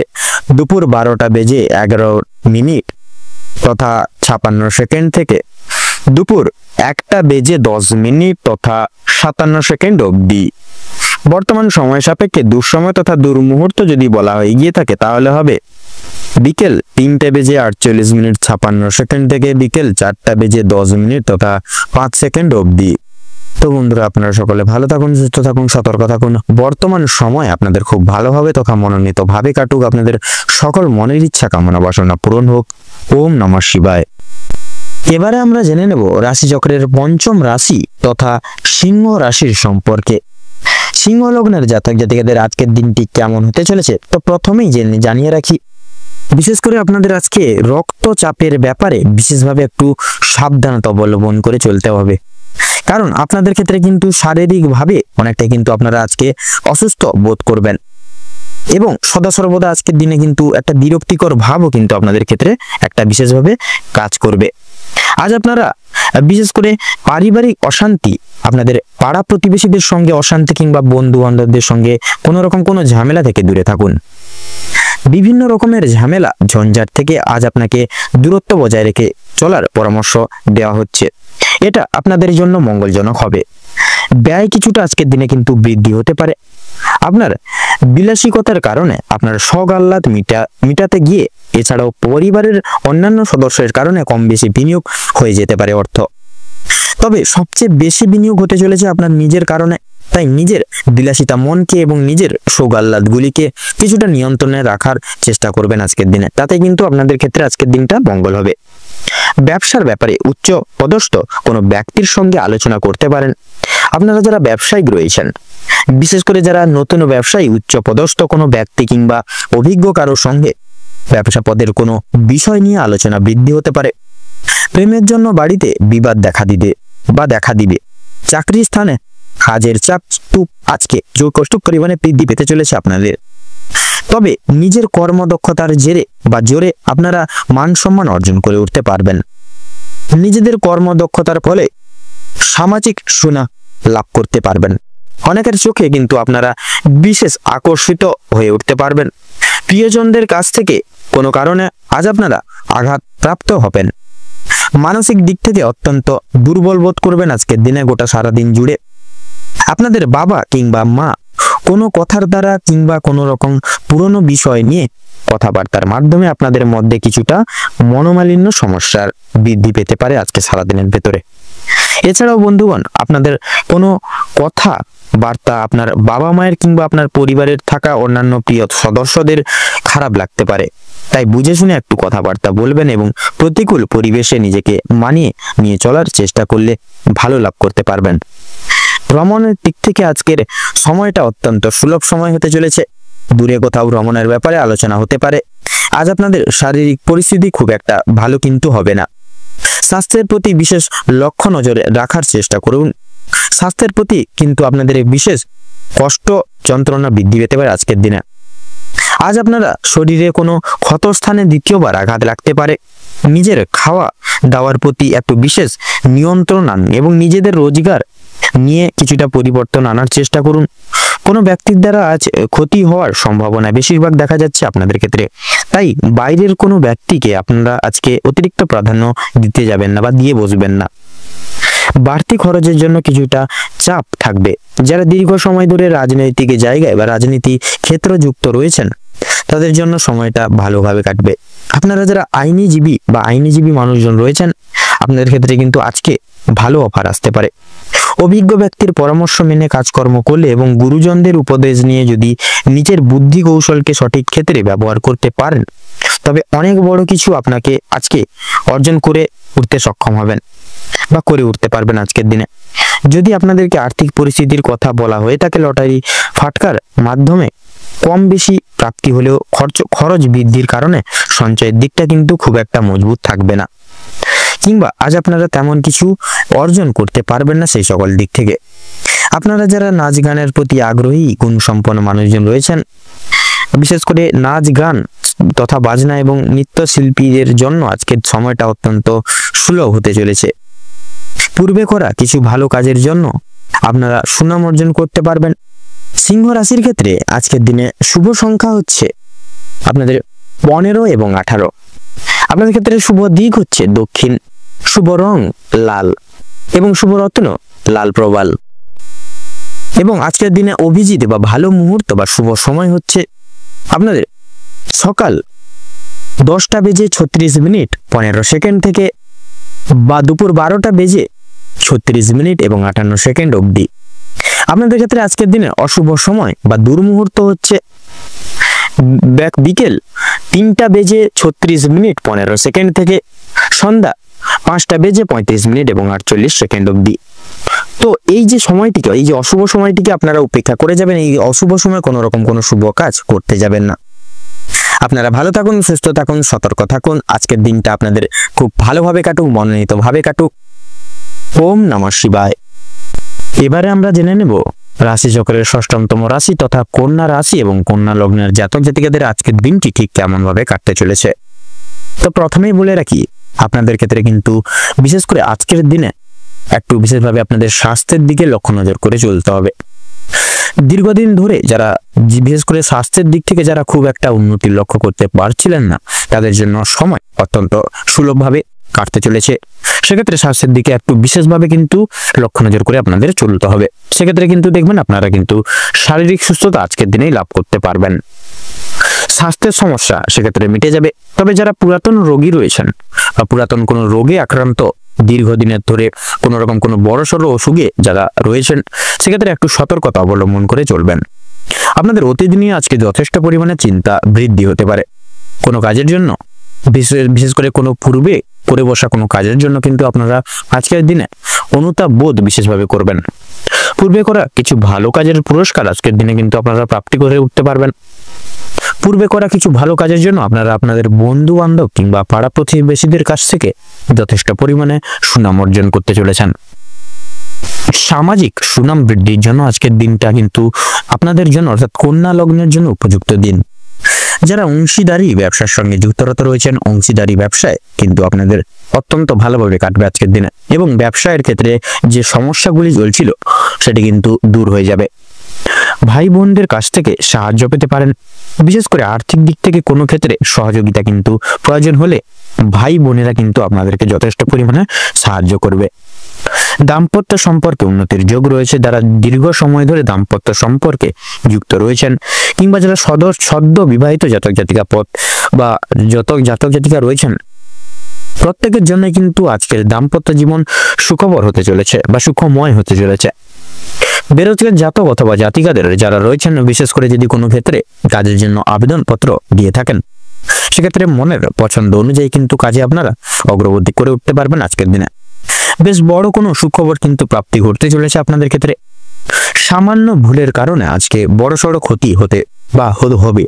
দুপুর 12টা বেজে 11 মিনিট তথা 56 সেকেন্ড থেকে দুপুর 1টা বেজে 10 মিনিট তথা 57 সেকেন্ড অবধি। বর্তমান সময় সাপেক্ষে দুঃসময় তথা দুর্মুহূর্ত যদি বলা হয়ে গিয়ে থাকে তাহলে হবে বিকেল 3টে বেজে 48 মিনিট 56 সেকেন্ড থেকে বিকেল 4টা বেজে 10 মিনিট তথা 5 সেকেন্ড অবধি। তো বন্ধুরা, আপনারা সকলে ভালো থাকুন, সুস্থ থাকুন, সতর্ক থাকুন। বর্তমান সময় আপনাদের খুব ভালোভাবে তথা মনোনীত ভাবে কাটুক। আপনাদের সকল মনের ইচ্ছা কামনা বাসনা পূরণ হোক। ওম নমঃ শিবায়। এবারে আমরা জেনে নেব রাশিচক্রের পঞ্চম রাশি তথা সিংহ রাশির সম্পর্কে। সিংহ লগ্নের জাতক জাতিকাদের আজকের দিনটি কেমন হতে চলেছে, তো প্রথমেই জানিয়ে রাখি, বিশেষ করে আপনাদের আজকে রক্তচাপের ব্যাপারে বিশেষভাবে একটু সাবধানতা অবলম্বন করে চলতে হবে। কারণ আপনাদের ক্ষেত্রে কিন্তু শারীরিকভাবে অনেকটাই কিন্তু আপনারা আজকে অসুস্থ বোধ করবেন এবং সদা সর্বদা আজকের দিনে কিন্তু একটা বিরক্তিকর ভাবও কিন্তু আপনাদের ক্ষেত্রে একটা বিশেষভাবে কাজ করবে। আজ আপনারা বিশেষ করে পারিবারিক অশান্তি, আপনাদের পাড়া প্রতিবেশীদের সঙ্গে অশান্তি কিংবা বন্ধু বান্ধবদের সঙ্গে কোনো ঝামেলা থেকে দূরে থাকুন। বিভিন্ন রকমের ঝামেলা ঝঞ্ঝাট থেকে আজ আপনাকে দূরত্ব বজায় রেখে চলার পরামর্শ দেওয়া হচ্ছে। এটা আপনাদের জন্য মঙ্গলজনক হবে। ব্যয় কিছুটা আজকের দিনে কিন্তু বৃদ্ধি হতে পারে। আপনার বিলাসিকতার কারণে আপনার শখ আহ্লাদ মিটাতে গিয়ে এছাড়াও পরিবারের অন্যান্য সদস্যের কারণে কম বেশি বিনিয়োগ হয়ে যেতে পারে অর্থ। তবে সবচেয়ে বেশি বিনিয়োগ হতে চলেছে আপনার নিজের কারণে। তাই নিজের বিলাসিতা মনকে এবং নিজের শোক আহ্লাদগুলিকে কিছুটা নিয়ন্ত্রণে রাখার চেষ্টা করবেন আজকের দিনে। তাতে কিন্তু আপনাদের ক্ষেত্রে আজকের দিনটা মঙ্গল হবে। ব্যবসার ব্যাপারে উচ্চ পদস্থ কোনো ব্যক্তির সঙ্গে আলোচনা করতে পারেন। আপনারা যারা ব্যবসায়িক রয়েছেন, বিশেষ করে যারা নতুন ব্যবসায়ী, উচ্চ পদস্থ কোনো ব্যক্তি কিংবা অভিজ্ঞ কারোর সঙ্গে ব্যবসা পদের কোনো বিষয় নিয়ে আলোচনা বৃদ্ধি হতে পারে। প্রেমের জন্য বাড়িতে বিবাদ দেখা দিবে। চাকরি স্থানে কাজের চাপ আজকে যথেষ্ট পরিমাণে বৃদ্ধি পেতে চলেছে আপনাদের। তবে নিজের কর্মদক্ষতার জোরে আপনারা মান সম্মান অর্জন করে উঠতে পারবেন। নিজেদের কর্মদক্ষতার ফলে সামাজিক সুনাম লাভ করতে পারবেন। অনেকের চোখে কিন্তু আপনারা বিশেষ আকর্ষিত হয়ে উঠতে পারবেন। প্রিয়জনদের কাছ থেকে কোনো কারণে আজ আপনারা আঘাত প্রাপ্ত হবেন। মানসিক দিক থেকে অত্যন্ত দুর্বল বোধ করবেন আজকের দিনে। গোটা সারাদিন জুড়ে আপনাদের বাবা কিংবা মা কোনো কথার দ্বারা কিংবা কোনো রকম পুরনো বিষয় নিয়ে কথাবার্তার মাধ্যমে আপনাদের মধ্যে কিছুটা মনোমালিন্য সমস্যার বৃদ্ধি পেতে পারে আজকে সারাদিনের ভেতরে। এছাড়াও বন্ধুগণ, আপনাদের কোনো কথা বার্তা আপনার বাবা মায়ের কিংবা আপনার পরিবারের থাকা অন্যান্য প্রিয় সদস্যদের খারাপ লাগতে পারে, তাই বুঝে শুনে একটু কথাবার্তা বলবেন এবং প্রতিকূল পরিবেশে নিজেকে মানিয়ে নিয়ে চলার চেষ্টা করলে ভালো লাভ করতে পারবেন। ভ্রমণের দিক থেকে আজকের সময়টা অত্যন্ত সুলভ সময় হতে চলেছে। দূরে কোথাও ভ্রমণের ব্যাপারে আলোচনা হতে পারে। আজ আপনাদের শারীরিক পরিস্থিতি খুব একটা ভালো কিন্তু হবে না। স্বাস্থ্যের প্রতি বিশেষ লক্ষ্য নজরে রাখার চেষ্টা করুন। স্বাস্থ্যের প্রতি কিন্তু আপনাদের বিশেষ কষ্ট যন্ত্রণা বৃদ্ধি পেতে পারে আজকের দিনে। আজ আপনারা শরীরে কোনো ক্ষতস্থানে দ্বিতীয়বার আঘাত লাগতে পারে। নিজের খাওয়া দাওয়ার প্রতি একটু বিশেষ নিয়ন্ত্রণ আনুন এবং নিজেদের রোজগার নিয়ে কিছুটা পরিবর্তন আনার চেষ্টা করুন। কোনো ব্যক্তির দ্বারা আজ ক্ষতি হওয়ার সম্ভাবনা বেশিরভাগ দেখা যাচ্ছে আপনাদের ক্ষেত্রে, তাই বাইরের কোনো ব্যক্তিকে আপনারা আজকে অতিরিক্ত প্রাধান্য দিতে যাবেন না বা দিয়ে বসবেন না। বাড়তি খরচের জন্য কিছুটা চাপ থাকবে। যারা দীর্ঘ সময় ধরে রাজনৈতিক জায়গায় বা রাজনীতি ক্ষেত্র যুক্ত রয়েছেন তাদের জন্য সময়টা ভালোভাবে কাটবে। আপনারা যারা আইনজীবী মানুষজন রয়েছেন আপনাদের ক্ষেত্রে কিন্তু আজকে ভালো অফার আসতে পারে। অভিজ্ঞ ব্যক্তির পরামর্শ মেনে কাজকর্ম করলে এবং গুরুজনদের উপদেশ নিয়ে যদি নিজের বুদ্ধি কৌশলকে সঠিক ক্ষেত্রে ব্যবহার করতে পারেন তবে অনেক বড় কিছু আপনাকে আজকে অর্জন করে উঠতে সক্ষম হবেন বা করে উঠতে পারবেন আজকের দিনে। যদি আপনাদেরকে আর্থিক পরিস্থিতির কথা বলা হয়ে থাকে, লটারি ফাটকার মাধ্যমে কম বেশি প্রাপ্তি হলেও খরচ বৃদ্ধির কারণে সঞ্চয়ের দিকটা কিন্তু খুব একটা মজবুত থাকবে না, কিংবা আজ আপনারা তেমন কিছু অর্জন করতে পারবেন না সেই সকল দিক থেকে। আপনারা যারা নাচ গানের প্রতি আগ্রহী গুণসম্পন্ন মানুষজন রয়েছেন, বিশেষ করে নাচ গান তথা বাজনা এবং নৃত্যশিল্পীদের জন্য আজকের সময়টা অত্যন্ত সুলভ হতে চলেছে। পূর্বে করা কিছু ভালো কাজের জন্য আপনারা সুনাম অর্জন করতে পারবেন। সিংহ রাশির ক্ষেত্রে আজকের দিনে শুভ সংখ্যা হচ্ছে আপনাদের 15 এবং 18। আপনাদের ক্ষেত্রে শুভ দিক হচ্ছে দক্ষিণ, শুভ রং লাল এবং শুভ রত্ন লাল প্রবাল। এবং আজকের দিনে অভিজিৎ বা ভালো মুহূর্ত বা শুভ সময় হচ্ছে আপনাদের সকাল 10টা বেজে 36 মিনিট 15 সেকেন্ড থেকে বা দুপুর 12টা বেজে 36 মিনিট এবং 58 সেকেন্ড অবধি। আপনাদের ক্ষেত্রে আজকের দিনে অশুভ সময় বা দুর্মুহূর্ত হচ্ছে বিকেল 3টা বেজে 36 মিনিট 15 সেকেন্ড থেকে সন্ধ্যা 5টা বেজে 35 মিনিট এবং 48 সেকেন্ড অবধি। তো এই যে সময়টিকে, এই যে অশুভ সময়টিকে আপনারা উপেক্ষা করে যাবেন। এই অশুভ সময় কোনো রকম কোনো শুভ কাজ করতে যাবেন না। আপনারা ভালো থাকুন, সুস্থ থাকুন, সতর্ক থাকুন। আজকের দিনটা আপনাদের খুব ভালোভাবে কাটুক, মনোনীতভাবে কাটুক। ওম নমঃ শিবায়। এবারে আমরা জেনে নেব রাশি চক্রের 6ম রাশি তথা কন্যা রাশি এবং কন্যা লগ্নের জাতক জাতিকাদের আজকের দিনটি ঠিক কেমন ভাবে কাটতে চলেছে। তো প্রথমেই বলে রাখি, আপনাদের ক্ষেত্রে কিন্তু বিশেষ করে আজকের দিনে একটু বিশেষভাবে আপনাদের স্বাস্থ্যের দিকে লক্ষ্য নজর করে চলতে হবে। দীর্ঘদিন ধরে যারা বিশেষ করে স্বাস্থ্যের দিক থেকে যারা খুব একটা উন্নতির লক্ষ্য করতে পারছিলেন না তাদের জন্য সময় অত্যন্ত সুলভভাবে কাটতে চলেছে। সেক্ষেত্রে স্বাস্থ্যের দিকে একটু বিশেষভাবে কিন্তু লক্ষ্য নজর করে আপনাদের চলতে হবে। সেক্ষেত্রে কিন্তু দেখবেন আপনারা কিন্তু শারীরিক সুস্থতা আজকের দিনেই লাভ করতে পারবেন। স্বাস্থ্যের সমস্যা সেক্ষেত্রে মিটে যাবে। তবে যারা পুরাতন রোগী রয়েছেন বা পুরাতন কোনো রোগে আক্রান্ত, দীর্ঘদিনের ধরে কোনো রকম কোনো বড়সড় অসুখে যারা রয়েছেন সেক্ষেত্রে একটু সতর্কতা অবলম্বন করে চলবেন। আপনাদের অতীত নিয়ে আজকে যথেষ্ট পরিমাণে চিন্তা বৃদ্ধি হতে পারে। কোনো কাজের জন্য বিশেষ করে কোনো পূর্বে করে বসা কোনো কাজের জন্য কিন্তু আপনারা আজকের দিনে অনুতাপ বোধ বিশেষভাবে করবেন। পূর্বে করা কিছু ভালো কাজের পুরস্কার আজকের দিনে কিন্তু আপনারা প্রাপ্তি করে উঠতে পারবেন। পূর্বে করা কিছু ভালো কাজের জন্য আপনারা আপনাদের বন্ধু বান্ধব কিংবা পাড়া প্রতিবেশীদের কাছ থেকে যথেষ্ট পরিমাণে সুনাম অর্জন করতে চলেছেন। সামাজিক সুনাম বৃদ্ধির জন্য আজকের দিনটা কিন্তু আপনাদের জন্য অর্থাৎ কন্যা লগ্নের জন্য উপযুক্ত দিন। যারা অংশীদারি ব্যবসার সঙ্গে যুক্তরত রয়েছেন, অংশীদারি ব্যবসায় কিন্তু আপনাদের অত্যন্ত ভালোভাবে কাটবে আজকের দিনে এবং ব্যবসায়ের ক্ষেত্রে যে সমস্যাগুলি চলছিল সেটি কিন্তু দূর হয়ে যাবে। ভাই বোনদের কাছ থেকে সাহায্য পেতে পারেন। বিশেষ করে আর্থিক দিক থেকে কোনো ক্ষেত্রে সহযোগিতা কিন্তু প্রয়োজন হলে ভাই বোনেরা কিন্তু আপনাদেরকে যথেষ্ট পরিমাণে সাহায্য করবে। দাম্পত্য সম্পর্কে উন্নতির যোগ রয়েছে। যারা দীর্ঘ সময় ধরে দাম্পত্য সম্পর্কে যুক্ত রয়েছেন কিংবা যারা সদ্য বিবাহিত জাতক জাতিকা রয়েছেন প্রত্যেকের জন্য কিন্তু আজকের দাম্পত্য জীবন সুখবর হতে চলেছে বা সুখময় হতে চলেছে। বেরোজগার জাতক অথবা জাতিকাদের যারা রয়েছেন, বিশেষ করে যদি কোনো ক্ষেত্রে কাজের জন্য আবেদনপত্র দিয়ে থাকেন, সেক্ষেত্রে মনের পছন্দ অনুযায়ী কিন্তু কাজে আপনারা অগ্রগতি করে উঠতে পারবেন। আজকের দিনে বেশ বড় কোনো সুখবর কিন্তু প্রাপ্তি ঘটতে চলেছে আপনাদের ক্ষেত্রে। সামান্য ভুলের কারণে আজকে বড়সড় ক্ষতি হবে,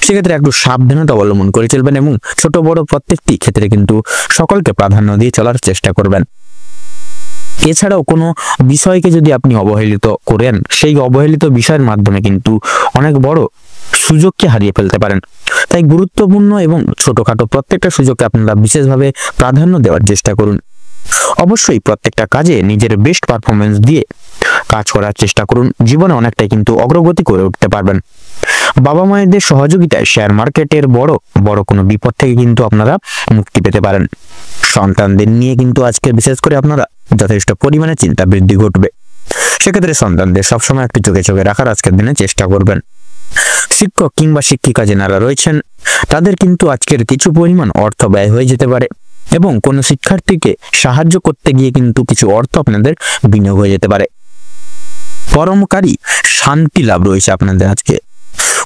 সেক্ষেত্রে একটু সাবধানতা অবলম্বন করে চলবেন এবং ছোট বড় প্রত্যেকটি ক্ষেত্রে কিন্তু সকলকে প্রাধান্য দিয়ে চলার চেষ্টা করবেন। এছাড়াও কোনো বিষয়কে যদি আপনি অবহেলিত করেন, সেই অবহেলিত বিষয়ের মাধ্যমে কিন্তু অনেক বড় সুযোগকে হারিয়ে ফেলতে পারেন। তাই গুরুত্বপূর্ণ এবং ছোটখাটো প্রত্যেকটা সুযোগকে আপনারা বিশেষভাবে প্রাধান্য দেওয়ার চেষ্টা করুন। অবশ্যই প্রত্যেকটা কাজে নিজের বেস্ট পারফরমেন্স দিয়ে কাজ করার চেষ্টা করুন। জীবনে অনেকটাই কিন্তু অগ্রগতি করে উঠতে পারবেন। বাবা মায়েদের সহযোগিতায় শেয়ার মার্কেটের বড় কোনো বিপদ থেকে কিন্তু আপনারা মুক্তি পেতে পারেন। সন্তানদের নিয়ে কিন্তু আজকে বিশেষ করে আপনারা যথেষ্ট পরিমাণে চিন্তা বৃদ্ধি ঘটবে। সেক্ষেত্রে সন্তানদের সবসময় একটু চোখে চোখে রাখার আজকের দিনে চেষ্টা করবেন। শিক্ষক কিংবা শিক্ষিকা যারা রয়েছেন, তাদের কিন্তু আজকের কিছু পরিমাণ অর্থ ব্যয় হয়ে যেতে পারে এবং কোনো শিক্ষার্থীকে সাহায্য করতে গিয়ে কিন্তু কিছু অর্থ আপনাদের বিনিয়োগ হয়ে যেতে পারে। পরমকারী শান্তি লাভ রয়েছে আপনাদের আজকে।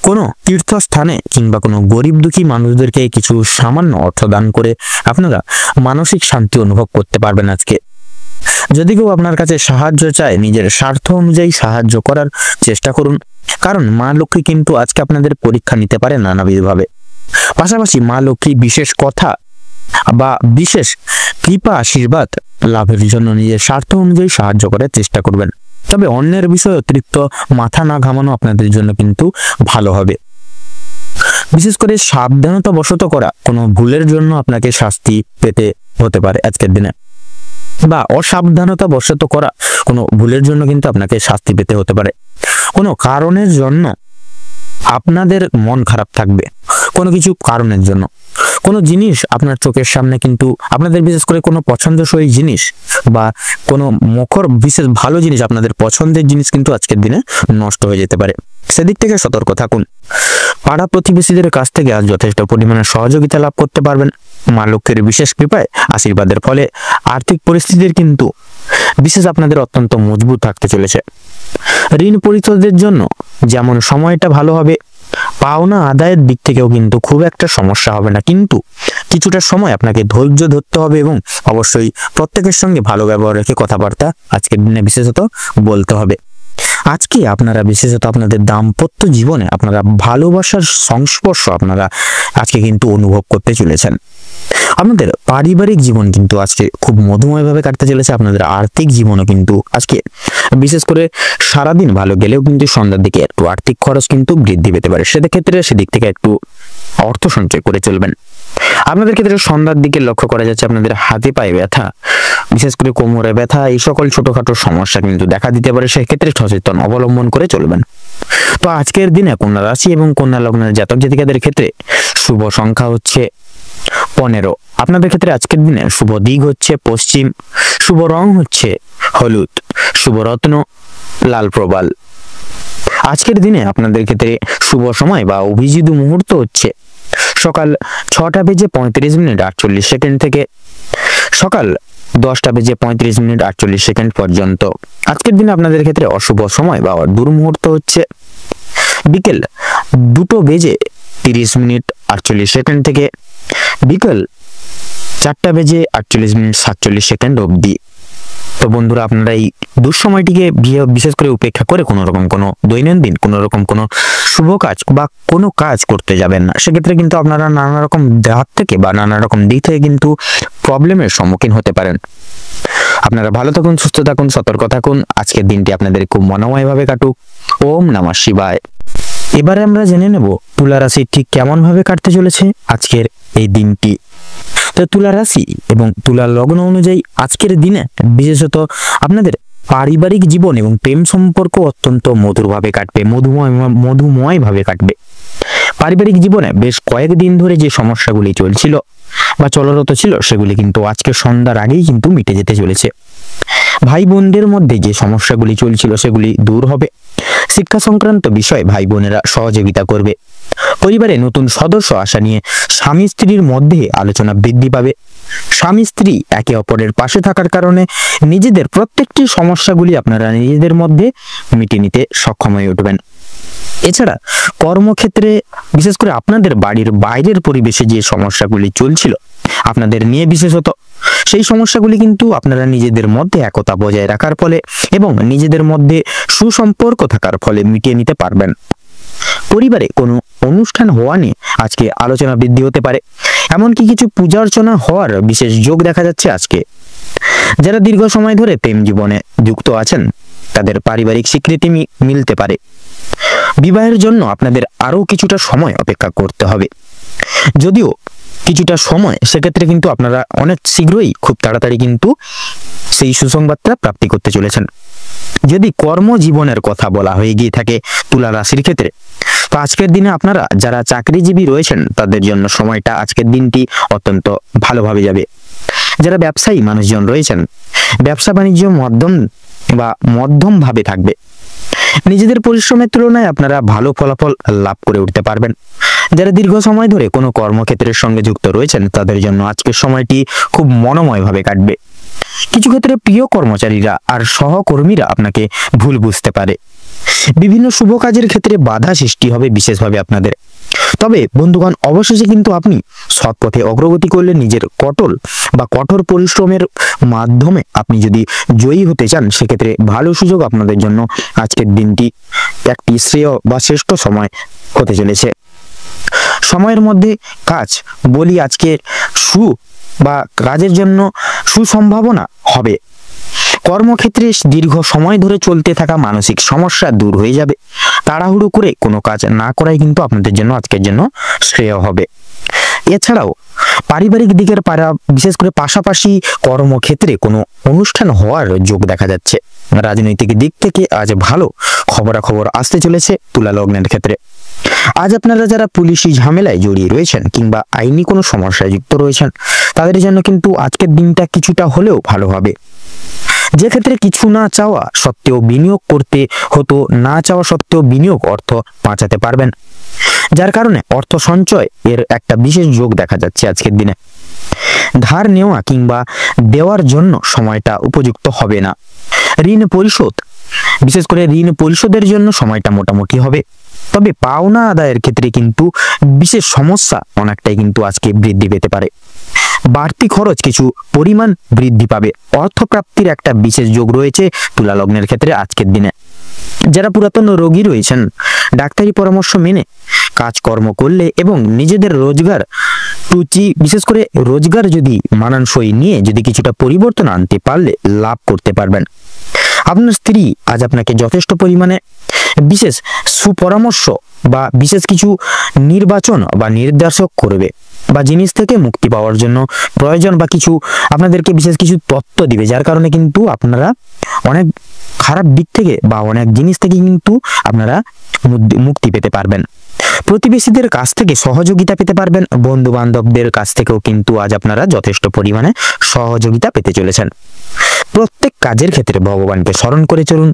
কোনো তীর্থস্থানে কিংবা কোনো গরিব দুঃখী মানুষদেরকে কিছু সামান্য অর্থ দান করে আপনারা মানসিক শান্তি অনুভব করতে পারবেন আজকে। যদি কেউ আপনার কাছে সাহায্য চায়, নিজের স্বার্থ অনুযায়ী সাহায্য করার চেষ্টা করুন, কারণ মা লক্ষ্মী কিন্তু আজকে আপনাদের পরীক্ষা নিতে পারে নানাবিধভাবে। পাশাপাশি মা লক্ষ্মী বিশেষ কথা বা বিশেষ কৃপা আশীর্বাদ লাভের জন্য নিজের স্বার্থ অনুযায়ী সাহায্য করার চেষ্টা করবেন। তবে অন্যের বিষয়ে অতিরিক্ত মাথা না ঘামানো আপনাদের জন্য কিন্তু ভালো হবে। বিশেষ করে সাবধানতা বশত করা কোনো ভুলের জন্য আপনাকে শাস্তি পেতে হতে পারে আজকের দিনে, বা অসাবধানতা বশত করা কোনো ভুলের জন্য কিন্তু আপনাকে শাস্তি পেতে হতে পারে। কোনো কারণের জন্য আপনাদের মন খারাপ থাকবে, কোনো কিছু কারণের জন্য কোনো জিনিস আপনার চোখের সামনে কিন্তু আপনাদের বিশেষ করে কোনো পছন্দসই জিনিস বা কোনো বিশেষ ভালো জিনিস, আপনাদের পছন্দের জিনিস কিন্তু আজকের দিনে নষ্ট হয়ে যেতে পারে। সেদিক থেকে সতর্ক থাকুন। পাড়া প্রতিবেশীদের কাছ থেকে আজ যথেষ্ট পরিমাণে সহযোগিতা লাভ করতে পারবেন। মা লক্ষ্মীর বিশেষ কৃপায় আশীর্বাদের ফলে আর্থিক পরিস্থিতির কিন্তু বিশেষ আপনাদের অত্যন্ত মজবুত থাকতে চলেছে। ঋণ পরিশোধের জন্য যেমন সময়টা ভালো হবে, পাওনা আদায়ের দিক থেকেও কিন্তু খুব একটা সমস্যা হবে না, কিন্তু কিছুটা সময় আপনাকে ধৈর্য ধরতে হবে এবং অবশ্যই প্রত্যেকের সঙ্গে ভালো ব্যবহার রেখে কথাবার্তা আজকের দিনে বিশেষত বলতে হবে। আজকে আপনারা বিশেষত আপনাদের দাম্পত্য জীবনে আপনারা ভালোবাসার সংস্পর্শ আপনারা আজকে কিন্তু অনুভব করতে চলেছেন। আপনাদের পারিবারিক জীবন কিন্তু আজকে খুব মধুময়ভাবে কাটতে চলেছে। আপনাদের আর্থিক জীবনও কিন্তু আজকে বিশেষ করে সারাদিন ভালো গেলেও কিন্তু সন্ধ্যার দিকে একটু আর্থিক খরচ কিন্তু বৃদ্ধি পেতে পারে। সেদিক থেকে একটু অর্থ সঞ্চয় করে চলবেন। আপনাদের ক্ষেত্রে সন্ধ্যার দিকে লক্ষ্য করা যাচ্ছে আপনাদের হাতে পায়ে ব্যথা, বিশেষ করে কোমরে ব্যথা, এই সকল ছোটখাটো সমস্যা কিন্তু দেখা দিতে পারে। সেক্ষেত্রে সচেতন অবলম্বন করে চলবেন। তো আজকের দিনে কন্যা রাশি এবং কন্যা লগ্নের জাতক জাতিকাদের ক্ষেত্রে শুভ সংখ্যা হচ্ছে 15। আপনাদের ক্ষেত্রে আজকের দিনে শুভ দিক হচ্ছে পশ্চিম, শুভ রং হচ্ছে হলুদ, শুভ রত্ন লাল প্রবাল। আজকের দিনে আপনাদের ক্ষেত্রে শুভ সময় বা অভিজিৎ মুহূর্ত হচ্ছে সকাল 6:35 থেকে সকাল 10:35 পর্যন্ত। আজকের দিনে আপনাদের ক্ষেত্রে অশুভ সময় বা দুর্মুহূর্ত হচ্ছে বিকেল 2:30 থেকে বিকেল 4:48 অবধি। তো বন্ধুরা, আপনারা এই দুঃসময়টিকে বিশেষ করে উপেক্ষা করে কোনো দৈনন্দিন কোনো শুভ কাজ বা কোনো কাজ করতে যাবেন না। সেক্ষেত্রে কিন্তু আপনারা নানা রকম হাত থেকে বা নানা রকম দিক থেকে কিন্তু প্রবলেমের সম্মুখীন হতে পারেন। আপনারা ভালো থাকুন, সুস্থ থাকুন, সতর্ক থাকুন। আজকের দিনটি আপনাদের খুব মনোময়ভাবে কাটুক। ওম নমঃ শিবায়। এবারে আমরা জেনে নেব তুলা রাশি ঠিক কেমন ভাবে কাটতে চলেছে আজকের এই দিনটি। তো তুলা রাশি এবং তুলা লগ্ন অনুযায়ী আজকের দিনে বিশেষত আপনাদের পারিবারিক জীবন এবং প্রেম সম্পর্ক অত্যন্ত মধুরভাবে কাটবে, মধুময়ভাবে কাটবে। পারিবারিক জীবনে বেশ কয়েকদিন ধরে যে সমস্যাগুলি চলছিল বা চলরত ছিল, সেগুলি কিন্তু আজকে সন্ধ্যার আগেই কিন্তু মিটে যেতে চলেছে। ভাই বোনদের মধ্যে যে সমস্যাগুলি চলছিল সেগুলি দূর হবে। শিক্ষা সংক্রান্ত বিষয়ে ভাই বোনেরা সহযোগিতা করবে। পরিবারে নতুন সদস্য আসা নিয়ে স্বামী স্ত্রীর মধ্যে আলোচনা বৃদ্ধি পাবে। স্বামী স্ত্রী একে অপরের পাশে থাকার কারণে নিজেদের প্রত্যেকটি সমস্যাগুলি আপনারা নিজেদের মধ্যে মিটিয়ে নিতে সক্ষম হয়ে উঠবেন। এছাড়া কর্মক্ষেত্রে বিশেষ করে আপনাদের বাড়ির বাইরের পরিবেশে যে সমস্যাগুলি চলছিল আপনাদের নিয়ে বিশেষত, সেই সমস্যাগুলি কিন্তু আপনারা নিজেদের মধ্যে একতা বজায় রাখার ফলে এবং নিজেদের মধ্যে সুসম্পর্ক থাকার ফলে মিটিয়ে নিতে পারবেন। পরিবারে কোনো অনুষ্ঠান হওয়া নিয়ে আজকে আলোচনা বৃদ্ধি হতে পারে, এমনকি কিছু পূজা অর্চনা হওয়ার বিশেষ যোগ দেখা যাচ্ছে আজকে। যারা দীর্ঘ সময় ধরে প্রেম জীবনে যুক্ত আছেন তাদের পারিবারিক স্বীকৃতি মিলতে পারে। বিবাহের জন্য আপনাদের আরো কিছুটা সময় অপেক্ষা করতে হবে, যদিও কিছুটা সময়, সেক্ষেত্রে কিন্তু আপনারা অনেক শীঘ্রই খুব তাড়াতাড়ি কিন্তু সেই সুসংবাদটা প্রাপ্তি করতে চলেছেন। যদি কর্মজীবনের কথা বলা হয়ে গিয়ে থাকে তুলা রাশির ক্ষেত্রে, তো আজকের দিনে আপনারা যারা চাকরিজীবী রয়েছেন তাদের জন্য সময়টা, আজকের দিনটি অত্যন্ত ভালোভাবে যাবে। যারা ব্যবসায়ী মানুষজন রয়েছেন, ব্যবসা বাণিজ্য মধ্যম ভাবে থাকবে। নিজেদের পরিশ্রমের তুলনায় আপনারা ভালো ফলাফল লাভ করে উঠতে পারবেন। যারা দীর্ঘ সময় ধরে কোনো কর্মক্ষেত্রের সঙ্গে যুক্ত রয়েছেন তাদের জন্য আজকের সময়টি খুব মনোময়ভাবে কাটবে। কিছু ক্ষেত্রে প্রিয় কর্মচারীরা আর সহকর্মীরা আপনাকে ভুল বুঝতে পারে। বিভিন্ন শুভ কাজের ক্ষেত্রে বাধা সৃষ্টি হবে বিশেষভাবে আপনাদের। তবে বন্ধুগণ, অবশেষে কিন্তু আপনি সৎ পথে অগ্রগতি করলে নিজের কঠোর পরিশ্রমের মাধ্যমে আপনি যদি জয়ী হতে চান, সেক্ষেত্রে ভালো সুযোগ আপনাদের জন্য আজকের দিনটি একটি শ্রেয় বা শ্রেষ্ঠ সময় হতে চলেছে। সময়ের মধ্যে কাজ বলি আজকে কাজের জন্য সুসম্ভাবনা হবে। কর্মক্ষেত্রে দীর্ঘ সময় ধরে চলতে থাকা মানসিক সমস্যা দূর হয়ে যাবে। তাড়াহুড়ো করে কোনো কাজ না করাই কিন্তু আপনাদের জন্য আজকের জন্য শ্রেয় হবে। এছাড়াও পারিবারিক দিকের বিশেষ করে পাশাপাশি কর্মক্ষেত্রে কোনো অনুষ্ঠান হওয়ার যোগ দেখা যাচ্ছে। রাজনৈতিক দিক থেকে আজ ভালো খবরাখবর আসতে চলেছে তুলা লগ্নের ক্ষেত্রে। আজ আপনারা যারা পুলিশি ঝামেলায় জড়িয়ে রয়েছেন কিংবা আইনি কোনো সমস্যায় যুক্ত রয়েছেন তাদের জন্য কিন্তু আজকের দিনটা কিছুটা হলেও ভালো হবে। যে ক্ষেত্রে কিছু না চাওয়া সত্ত্বেও বিনিয়োগ করতে হতো, না চাওয়া সত্ত্বেও বিনিয়োগ অর্থ বাঁচাতে পারবেন, যার কারণে অর্থ সঞ্চয় এর একটা বিশেষ যোগ দেখা যাচ্ছে আজকের দিনে। ধার নেওয়া কিংবা দেওয়ার জন্য সময়টা উপযুক্ত হবে না। ঋণ পরিশোধ, বিশেষ করে ঋণ পরিশোধের জন্য সময়টা মোটামুটি হবে। তবে পাওনা আদায়ের ক্ষেত্রে কিন্তু বিশেষ সমস্যা অনেকটাই কিন্তু আজকে বৃদ্ধি পেতে পারে। বাড়তি খরচ কিছু পরিমাণ বৃদ্ধি পাবে। অর্থপ্রাপ্তির একটা বিশেষ যোগ রয়েছে তুলা লগ্নের ক্ষেত্রে আজকের দিনে। যারা পুরাতন রোগী রয়েছেন, ডাক্তারি পরামর্শ মেনে কাজকর্ম করলে এবং নিজেদের রোজগার বিশেষ করে রোজগার যদি মানানসই নিয়ে যদি কিছুটা পরিবর্তন আনতে পারলে লাভ করতে পারবেন। আপনার স্ত্রী আজ আপনাকে যথেষ্ট পরিমাণে বিশেষ সুপরামর্শ বা বিশেষ কিছু নির্বাচন বা নির্দেশক করবে, বা জিনিস থেকে মুক্তি পাওয়ার জন্য প্রয়োজন বা কিছু আপনাদেরকে বিশেষ কিছু তথ্য দিবে, যার কারণে কিন্তু আপনারা অনেক খারাপ দিক থেকে বা অনেক জিনিস থেকে কিন্তু আপনারা মুক্তি পেতে পারবেন। প্রতিবেশীদের কাছ থেকে সহযোগিতা পেতে পারবেন। বন্ধু বান্ধবদের কাছ থেকেও কিন্তু আজ আপনারা যথেষ্ট পরিমাণে সহযোগিতা পেতে চলেছেন। প্রত্যেক কাজের ক্ষেত্রে ভগবানকে স্মরণ করে চলুন।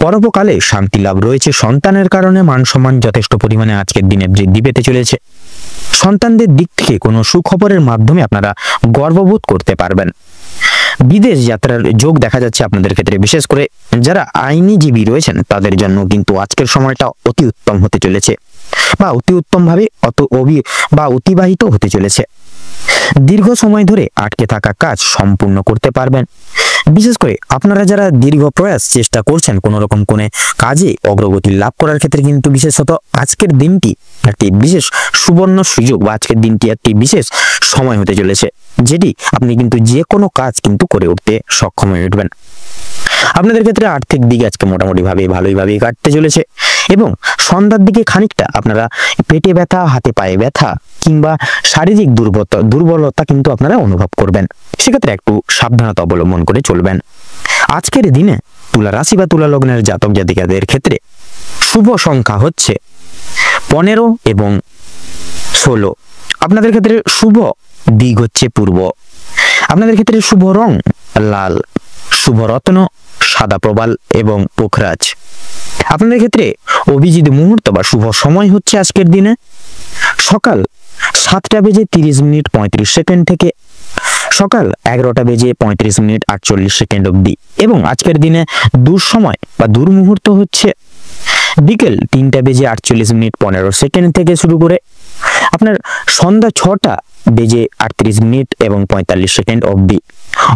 পরোপকালে শান্তি লাভ রয়েছে। সন্তানের কারণে মান সম্মান যথেষ্ট পরিমাণে আজকের দিনে বৃদ্ধি পেতে চলেছে। সন্তানদের দিক থেকে কোনো সুখবরের মাধ্যমে আপনারা গর্ববোধ করতে পারবেন। বিদেশ যাত্রার যোগ দেখা যাচ্ছে আপনাদের ক্ষেত্রে। বিশেষ করে যারা আইনজীবী রয়েছেন তাদের জন্য কিন্তু আজকের সময়টা অতি উত্তম হতে চলেছে, বা অতি উত্তম ভাবে অতিবাহিত হতে চলেছে। দীর্ঘ সময় ধরে আটকে থাকা কাজ সম্পূর্ণ করতে পারবেন। বিশেষ করে আপনারা যারা দীর্ঘ প্রয়াস চেষ্টা করছেন কোনো রকম কোনো কাজে অগ্রগতি লাভ করার ক্ষেত্রে কিন্তু বিশেষত আজকের দিনটি একটি বিশেষ সুবর্ণ সুযোগ, বা আজকের দিনটি একটি বিশেষ সময় হতে চলেছে, যেটি আপনি কিন্তু যে কোনো কাজ কিন্তু করে উঠতে সক্ষম হয়ে উঠবেন। আপনাদের ক্ষেত্রে আর্থিক দিক আজকে মোটামুটি ভালোইভাবে কাটতে চলেছে, এবং সন্ধ্যার দিকে খানিকটা আপনারা পেটে ব্যথা, হাতে পায়ে ব্যথা কিংবা শারীরিক দুর্বলতা কিন্তু আপনারা অনুভব করবেন। সেক্ষেত্রে একটু সাবধানতা অবলম্বন করে চলবেন। আজকের দিনে তুলা রাশি বা তুলা লগ্নের জাতক জাতিকাদের ক্ষেত্রে শুভ সংখ্যা হচ্ছে 15 এবং 16। আপনাদের ক্ষেত্রে শুভ দিক হচ্ছে পূর্ব। আপনাদের ক্ষেত্রে শুভ রং লাল, শুভ রত্ন সাদা প্রবাল এবং পোখরাজ। আপনাদের ক্ষেত্রে অভিজিৎ মুহূর্ত বা শুভ সময় হচ্ছে আজকের দিনে সকাল 7:30 থেকে সকাল 11:35:48 অবধি, এবং আজকের দিনে দুঃসময় বা দুর্মুহূর্ত হচ্ছে বিকেল 3:48:15 থেকে শুরু করে আপনার সন্ধ্যা 6:38:45 অবধি।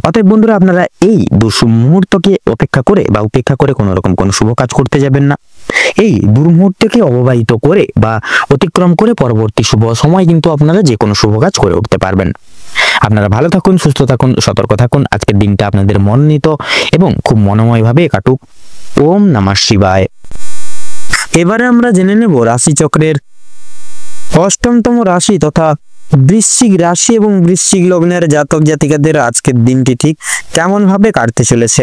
অতএব বন্ধুরা, আপনারা এই দুঃমুহূর্তকে উপেক্ষা করে কোনো রকম কোনো শুভ কাজ করতে যাবেন না। এই দুর্মুহূর্তকে অববাহিত করে বা অতিক্রম করে পরবর্তী শুভ সময় কিন্তু আপনারা যে কোনো শুভ কাজ করে উঠতে পারবেন। আপনারা ভালো থাকুন, সুস্থ থাকুন, সতর্ক থাকুন। আজকের দিনটা আপনাদের মনোনীত এবং খুব মনোময় ভাবে কাটুক। ওম নমঃ শিবায়। এবারে আমরা জেনে নেব রাশিচক্রের অষ্টমতম রাশি তথা বৃশ্চিক রাশি এবং বৃশ্চিক লগ্নের জাতক জাতিকাদের আজকের দিনটি ঠিক কেমন ভাবে কাটতে চলেছে।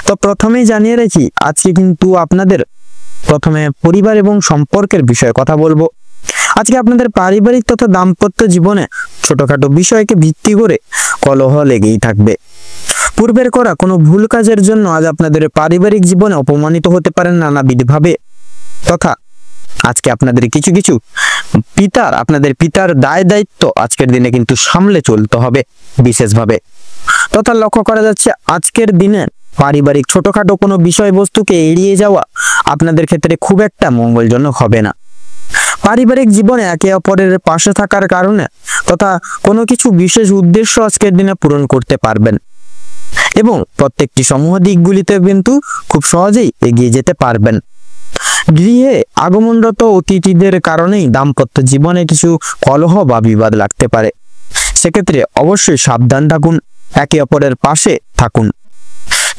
তো প্রথমেই জানিয়ে রাখি, আজকে কিন্তু আপনাদের প্রথমে পরিবার এবং সম্পর্কের বিষয়ে কথা বলবো। আজকে আপনাদের পারিবারিক তথা দাম্পত্য জীবনে ছোটখাটো বিষয়কে ভিত্তি করে কলহ লেগেই থাকবে। পূর্বের করা কোনো ভুল কাজের জন্য আজ আপনাদের পারিবারিক জীবনে অপমানিত হতে পারেন নানাবিধভাবে, তথা আজকে আপনাদের কিছু আপনাদের পিতার দায় দায়িত্ব আজকের দিনে কিন্তু সামলে চলতে হবে বিশেষভাবে। তথা লক্ষ্য করা যাচ্ছে আজকের দিনে পারিবারিক ছোটখাটো কোনো বিষয়বস্তুকে এড়িয়ে যাওয়া আপনাদের ক্ষেত্রে খুব একটা মঙ্গলজনক হবে না। পারিবারিক জীবনে একে অপরের পাশে থাকার কারণে তথা কোনো কিছু বিশেষ উদ্দেশ্য আজকের দিনে পূরণ করতে পারবেন এবং প্রত্যেকটি সমূহ দিকগুলিতে কিন্তু খুব সহজেই এগিয়ে যেতে পারবেন। গৃহে আগমনরত অতিথিদের কারণেই দাম্পত্য জীবনে কিছু কলহ বা বিবাদ লাগতে পারে। সেক্ষেত্রে অবশ্যই সাবধান থাকুন, একে অপরের পাশে থাকুন।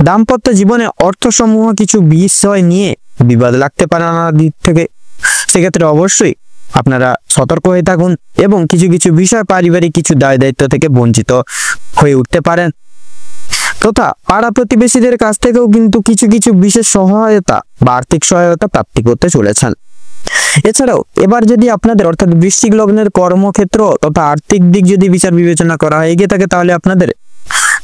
দাম্পত্য জীবনে অর্থসমূহ কিছু বিষয় নিয়ে বিবাদ লাগতে পারে নানা দিক থেকে। সেক্ষেত্রে অবশ্যই আপনারা সতর্ক হয়ে থাকুন এবং কিছু বিষয় পারিবারিক কিছু দায় দায়িত্ব থেকে বঞ্চিত হয়ে উঠতে পারেন। তথা পাড়া প্রতিবেশীদের কাছ থেকেও কিন্তু কিছু বিশেষ সহায়তা বা আর্থিক সহায়তা প্রাপ্তি করতে চলেছেন। এছাড়াও এবার যদি আপনাদের অর্থাৎ বৃশ্চিক লগ্নের কর্মক্ষেত্র তথা আর্থিক দিক যদি বিচার বিবেচনা করা হয়ে গিয়ে থাকে, তাহলে আপনাদের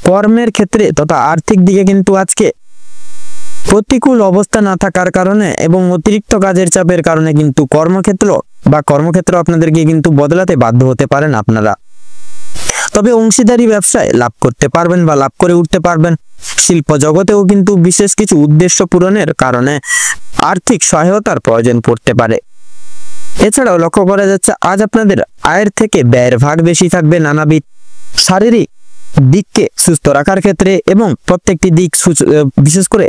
কর্মের ক্ষেত্রে তথা আর্থিক দিকে কিন্তু আজকে প্রতিকূল অবস্থা না থাকার কারণে এবং অতিরিক্ত কাজের চাপের কারণে কিন্তু কর্মক্ষেত্র আপনাদেরকে কিন্তু বদলাতে বাধ্য হতে পারেন আপনারা। তবে অংশীদারি ব্যবসায় লাভ করতে পারবেন বা লাভ করে উঠতে পারবেন। শিল্প জগতেও কিন্তু বিশেষ কিছু উদ্দেশ্য পূরণের কারণে আর্থিক সহায়তার প্রয়োজন পড়তে পারে। এছাড়াও লক্ষ্য করা যাচ্ছে আজ আপনাদের আয়ের থেকে ব্যয়ের ভাগ বেশি থাকবে নানাবিধ শারীরিক দিককে সুস্থ রাখার ক্ষেত্রে এবং প্রত্যেকটি দিক বিশেষ করে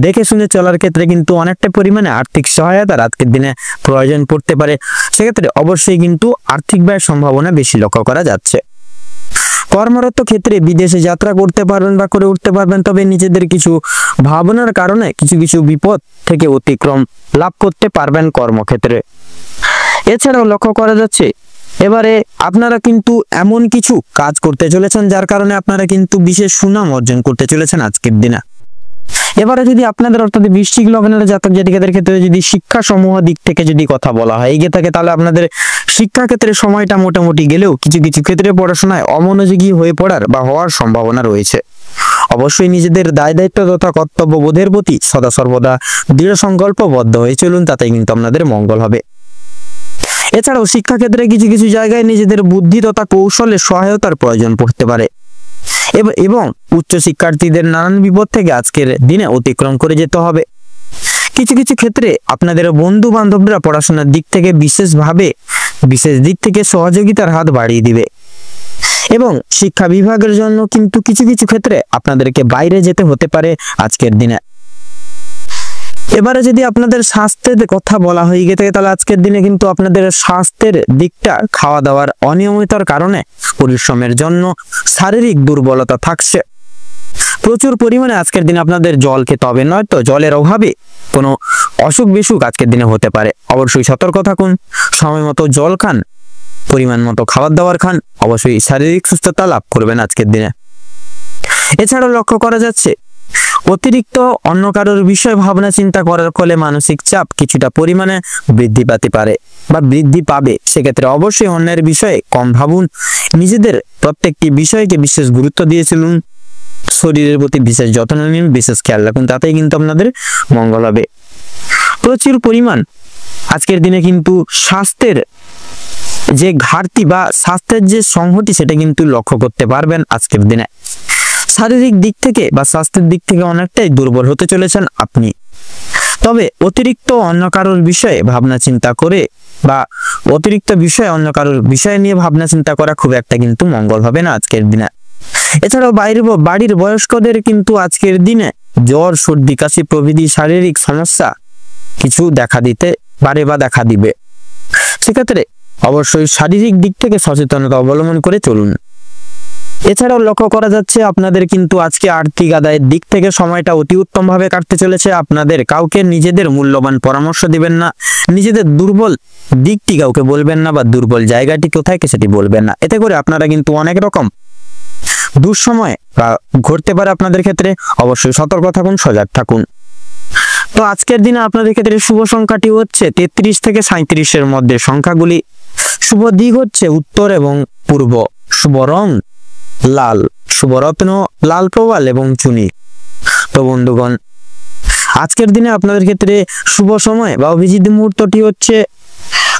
দেখে শুনে চলার ক্ষেত্রে কিন্তু অনেকটা পরিমাণে আর্থিক সহায়তার আজকের দিনে প্রয়োজন পড়তে পারে। সেক্ষেত্রে অবশ্যই কিন্তু আর্থিক ব্যয়ের সম্ভাবনা বেশি লক্ষ্য করা যাচ্ছে। কর্মরত ক্ষেত্রে বিদেশে যাত্রা করতে পারবেন বা করে উঠতে পারবেন, তবে নিজেদের কিছু ভাবনার কারণে কিছু বিপদ থেকে অতিক্রম লাভ করতে পারবেন কর্মক্ষেত্রে। এছাড়াও লক্ষ্য করা যাচ্ছে এবারে আপনারা কিন্তু এমন কিছু কাজ করতে চলেছেন যার কারণে আপনারা কিন্তু বিশেষ সুনাম অর্জন করতে চলেছেন আজকের দিনে। এবারে যদি আপনাদের অর্থাৎ বৃশ্চিক লগ্নের জাতক জাতিকাদের ক্ষেত্রে যদি শিক্ষা সমূহ দিক থেকে যদি কথা বলা হয় এগিয়ে থাকে, তাহলে আপনাদের শিক্ষা ক্ষেত্রে সময়টা মোটামুটি গেলেও কিছু ক্ষেত্রে পড়াশোনায় অমনোযোগী হয়ে পড়ার বা হওয়ার সম্ভাবনা রয়েছে। অবশ্যই নিজেদের দায় দায়িত্ব তথা কর্তব্য বোধের প্রতি সদা সর্বদা দৃঢ় সংকল্পবদ্ধ হয়ে চলুন, তাতে কিন্তু আপনাদের মঙ্গল হবে। এছাড়াও শিক্ষাক্ষেত্রে কিছু জায়গায় নিজেদের বুদ্ধি তথা কৌশলের সহায়তার প্রয়োজন পড়তে পারে এবং উচ্চ শিক্ষার্থীদের নানান বিপদ থেকে আজকের দিনে অতিক্রম করে যেতে হবে। কিছু ক্ষেত্রে আপনাদের বন্ধু বান্ধবরা পড়াশোনার দিক থেকে বিশেষ দিক থেকে সহযোগিতার হাত বাড়িয়ে দিবে এবং শিক্ষা বিভাগের জন্য কিন্তু কিছু ক্ষেত্রে আপনাদেরকে বাইরে যেতে হতে পারে আজকের দিনে। এবারে যদি আপনাদের স্বাস্থ্যের কথা বলা হয়ে গিয়ে থাকে, তাহলে আজকের দিনে কিন্তু আপনাদের স্বাস্থ্যের দিকটা খাওয়া দাওয়ার অনিয়মিততার কারণে পরিশ্রমের জন্য শারীরিক দুর্বলতা থাকছে। প্রচুর পরিমাণে আজকের দিনে আপনাদের জল খেতে হবে, নয়তো জলের অভাবে কোনো অসুখ বিসুখ আজকের দিনে হতে পারে। অবশ্যই সতর্ক থাকুন, সময় মতো জল খান, পরিমাণ মতো খাবার দাবার খান, অবশ্যই শারীরিক সুস্থতা লাভ করবেন আজকের দিনে। এছাড়াও লক্ষ্য করা যাচ্ছে অতিরিক্ত অন্য কারোর বিষয় ভাবনা চিন্তা করার ফলে মানসিক চাপ কিছুটা পরিমাণে বৃদ্ধি পাবে। সেক্ষেত্রে অবশ্যই অন্যের বিষয়ে কম ভাবুন, নিজেদের প্রত্যেকটি বিষয়কে বিশেষ গুরুত্ব দিয়ে চলুন, শরীরের প্রতি বিশেষ যত্ন নিন, বিশেষ খেয়াল রাখুন, তাতেই কিন্তু আপনাদের মঙ্গল হবে। প্রচুর পরিমাণ আজকের দিনে কিন্তু স্বাস্থ্যের যে ঘাটতি বা স্বাস্থ্যের যে সংহতি সেটা কিন্তু লক্ষ্য করতে পারবেন আজকের দিনে। শারীরিক দিক থেকে বা স্বাস্থ্যের দিক থেকে অনেকটাই দুর্বল হতে চলেছেন আপনি। তবে অতিরিক্ত অন্য কারোর বিষয়ে ভাবনা চিন্তা করে বা অতিরিক্ত বিষয়ে অন্য কারোর বিষয় নিয়ে ভাবনা চিন্তা করা খুব একটা কিন্তু মঙ্গল হবে না আজকের দিনে। এছাড়াও বাড়ির বয়স্কদের কিন্তু আজকের দিনে জ্বর, সর্দি, কাশি প্রভৃতি শারীরিক সমস্যা কিছু দেখা দিতে পারে বা দেখা দিবে। সেক্ষেত্রে অবশ্যই শারীরিক দিক থেকে সচেতনতা অবলম্বন করে চলুন। এছাড়াও লক্ষ্য করা যাচ্ছে আপনাদের কিন্তু আজকে আর্থিক আদায়ের দিক থেকে সময়টা অতি উত্তম ভাবে কাটতে চলেছে। আপনাদের কাউকে নিজেদের মূল্যবান পরামর্শ দিবেন না, নিজেদের দুর্বল দিকটি কাউকে বলবেন না বা দুর্বল জায়গাটি কোথায় সেটি বলবেন না। এতে করে আপনারা কিন্তু অনেক রকম দুঃসময় বা ঘটতে পারে আপনাদের ক্ষেত্রে। অবশ্যই সতর্ক থাকুন, সজাগ থাকুন। তো আজকের দিনে আপনাদের ক্ষেত্রে শুভ সংখ্যাটি হচ্ছে 33 থেকে 37-এর মধ্যে সংখ্যাগুলি। শুভ দিক হচ্ছে উত্তর এবং পূর্ব। শুভ রং লাল। শুভ রত্ন লাল প্রবাল এবং চুনি। তো বন্ধুগণ, আজকের দিনে আপনাদের ক্ষেত্রে শুভ সময় বা অভিজিৎ মুহূর্তটি হচ্ছে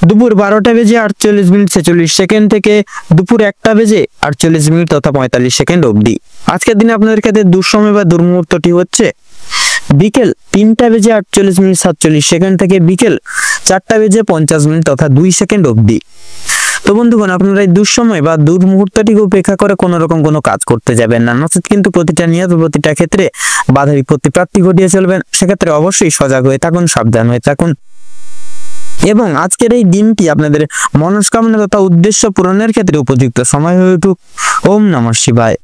দুপুর 12টা বেজে 48 মিনিট 46 সেকেন্ড থেকে দুপুর 1টা বেজে 48 মিনিট তথা 45 সেকেন্ড অবধি। আজকের দিনে আপনাদের ক্ষেত্রে দুঃসময় বা দুর্মুহূর্তটি হচ্ছে বিকেল 3টা বেজে 48 মিনিট 47 সেকেন্ড থেকে বিকেল 4টা বেজে 50 মিনিট তথা 2 সেকেন্ড অবধি। তো বন্ধুগণ, আপনারা এই দুঃসময় বা দুর্মুহূর্তটিকে উপেক্ষা করে কোনো রকম কোনো কাজ করতে যাবেন না, নচেত কিন্তু প্রতিটা নিয়ত প্রতিটা ক্ষেত্রে বাধা বিপত্তি প্রাপ্তি ঘটিয়ে চলবেন। সেক্ষেত্রে অবশ্যই সজাগ হয়ে থাকুন, সাবধান হয়ে থাকুন এবং আজকের এই দিনটি আপনাদের মনস্কামনা তথা উদ্দেশ্য পূরণের ক্ষেত্রে উপযুক্ত সময় হয়ে উঠুক। ওম নমঃ শিবায়।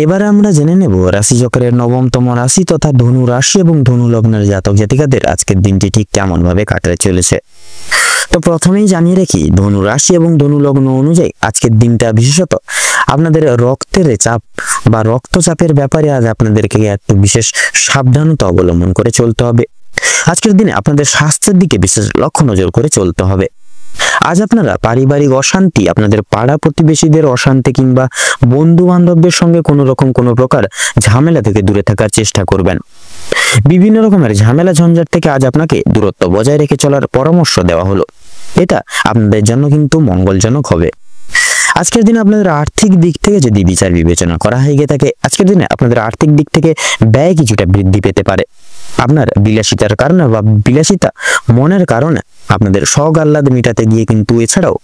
এবারে আমরা জেনে নেব রাশিচক্রের 9তম রাশি তথা ধনু রাশি এবং ধনু লগ্নের জাতক জাতিকাদের আজকের দিনটি ঠিক কেমন ভাবে কাটতে চলেছে। তো প্রথমেই জানিয়ে রাখি, ধনু রাশি এবং ধনু লগ্ন অনুযায়ী আজকের দিনটা বিশেষত আপনাদের রক্তের চাপ বা রক্তচাপের ব্যাপারে আজ আপনাদেরকে একটু বিশেষ সাবধানতা অবলম্বন করে চলতে হবে। আজকের দিনে আপনাদের স্বাস্থ্যের দিকে বিশেষ লক্ষ্য নজর করে চলতে হবে। আজ আপনারা পারিবারিক অশান্তি, আপনাদের পাড়া প্রতিবেশীদের অশান্তি কিংবা বন্ধু বান্ধবদের সঙ্গে কোনো প্রকার ঝামেলা থেকে দূরে থাকার চেষ্টা করবেন। বিভিন্ন রকমের ঝামেলা ঝঞ্ঝাট থেকে আজ আপনাকে দূরত্ব বজায় রেখে চলার পরামর্শ দেওয়া হলো। এটা আপনাদের জন্য কিন্তু মঙ্গলজনক হবে। আজকের দিনে আপনাদের আর্থিক দিক থেকে যদি বিচার বিবেচনা করা হয়ে গিয়ে থাকে, আজকের দিনে আপনাদের আর্থিক দিক থেকে ব্যয় কিছুটা বৃদ্ধি পেতে পারে। আপনার বিলাসিতার কারণে বা বিলাসিতা মনের কারণে আপনাদের শখ আহ্লাদ মেটাতে গিয়ে কিন্তু এছাড়াও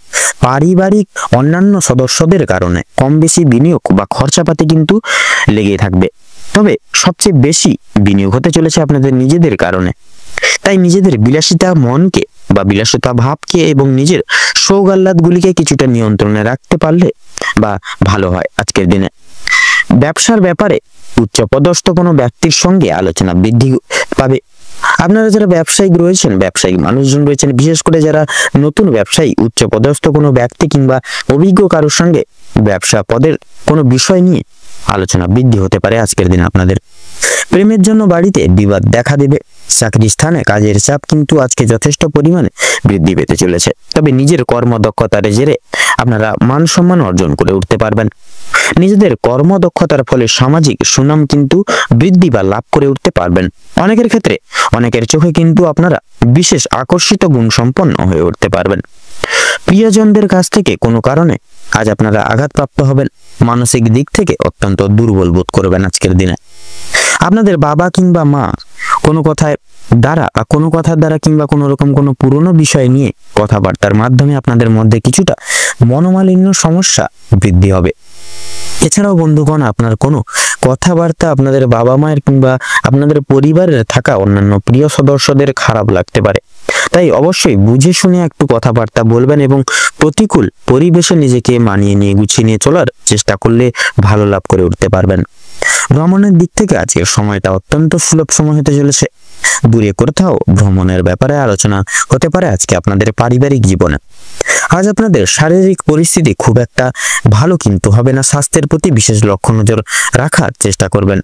পারিবারিক অন্যান্য সদস্যদের কারণে কম বেশি বিনিয়োগ বা খরচাপাতি কিন্তু লেগে থাকবে। তবে সবচেয়ে বেশি বিনিয়োগ হতে চলেছে আপনাদের নিজেদের কারণে। তাই নিজেদের বিলাসিতা মনকে বা বিলাসিতা ভাবকে এবং নিজের শোক আহ্লাদগুলিকে কিছুটা নিয়ন্ত্রণে রাখতে পারলে বা ভালো হয়। আজকের দিনে ব্যবসার ব্যাপারে উচ্চপদস্থ কোনো ব্যক্তির সঙ্গে আলোচনা বৃদ্ধি পাবে। আপনারা যারা ব্যবসায়িক রয়েছেন, ব্যবসায়িক মানুষজন রয়েছেন, বিশেষ করে যারা নতুন ব্যবসায়ী, উচ্চপদস্থ কোনো ব্যক্তি কিংবা অভিজ্ঞ কারোর সঙ্গে ব্যবসা পদের কোনো বিষয় নিয়ে আলোচনা বৃদ্ধি হতে পারে আজকের দিন আপনাদের। প্রেমের জন্য বাড়িতে বিবাদ দেখা দেবে। চাকরি স্থানে কাজের চাপ কিন্তু আজকে যথেষ্ট পরিমাণে বৃদ্ধি পেতে চলেছে। তবে নিজের কর্মদক্ষতার জেরে আপনারা মান সম্মান অর্জন করে উঠতে পারবেন। নিজেদের কর্মদক্ষতার ফলে সামাজিক সুনাম কিন্তু বৃদ্ধি বা লাভ করে উঠতে পারবেন। অনেকের ক্ষেত্রে অনেকের চোখে কিন্তু আপনারা বিশেষ আকর্ষিত গুণ সম্পন্ন হয়ে উঠতে পারবেন। প্রিয়জনদের কাছ থেকে কোনো কারণে আজ আপনারা আঘাতপ্রাপ্ত হবেন। মানসিক দিক থেকে অত্যন্ত দুর্বল বোধ করবেন আজকের দিনে। আপনাদের বাবা কিংবা মা কোনো কথার দ্বারা কিংবা কোনো রকম কোনো পুরনো বিষয় নিয়ে কথাবার্তার মাধ্যমে আপনাদের মধ্যে কিছুটা মনোমালিন্য সমস্যা বৃদ্ধি হবে। এছাড়াও বন্ধুগণ, আপনার কোনো কথাবার্তা আপনাদের বাবা মায়ের কিংবা আপনাদের পরিবারের থাকা অন্যান্য প্রিয় সদস্যদের খারাপ লাগতে পারে। তাই অবশ্যই বুঝে শুনে একটু কথাবার্তা বলবেন এবং প্রতিকূল পরিবেশে নিজেকে মানিয়ে নিয়ে গুছিয়ে নিয়ে চলার চেষ্টা করলে ভালো লাভ করে উঠতে পারবেন। ভ্রমণের দিক থেকে আজকের সময়টা অত্যন্ত সুলভ সময় হতে চলেছে। দূরে কোথাও ভ্রমণের ব্যাপারে আলোচনা হতে পারে আজকে আপনাদের পারিবারিক জীবনে। আজ আপনাদের শারীরিক পরিস্থিতি খুব একটা ভালো কিন্তু হবে না। স্বাস্থ্যের প্রতি বিশেষ লক্ষ্য নজর রাখার চেষ্টা করবেন।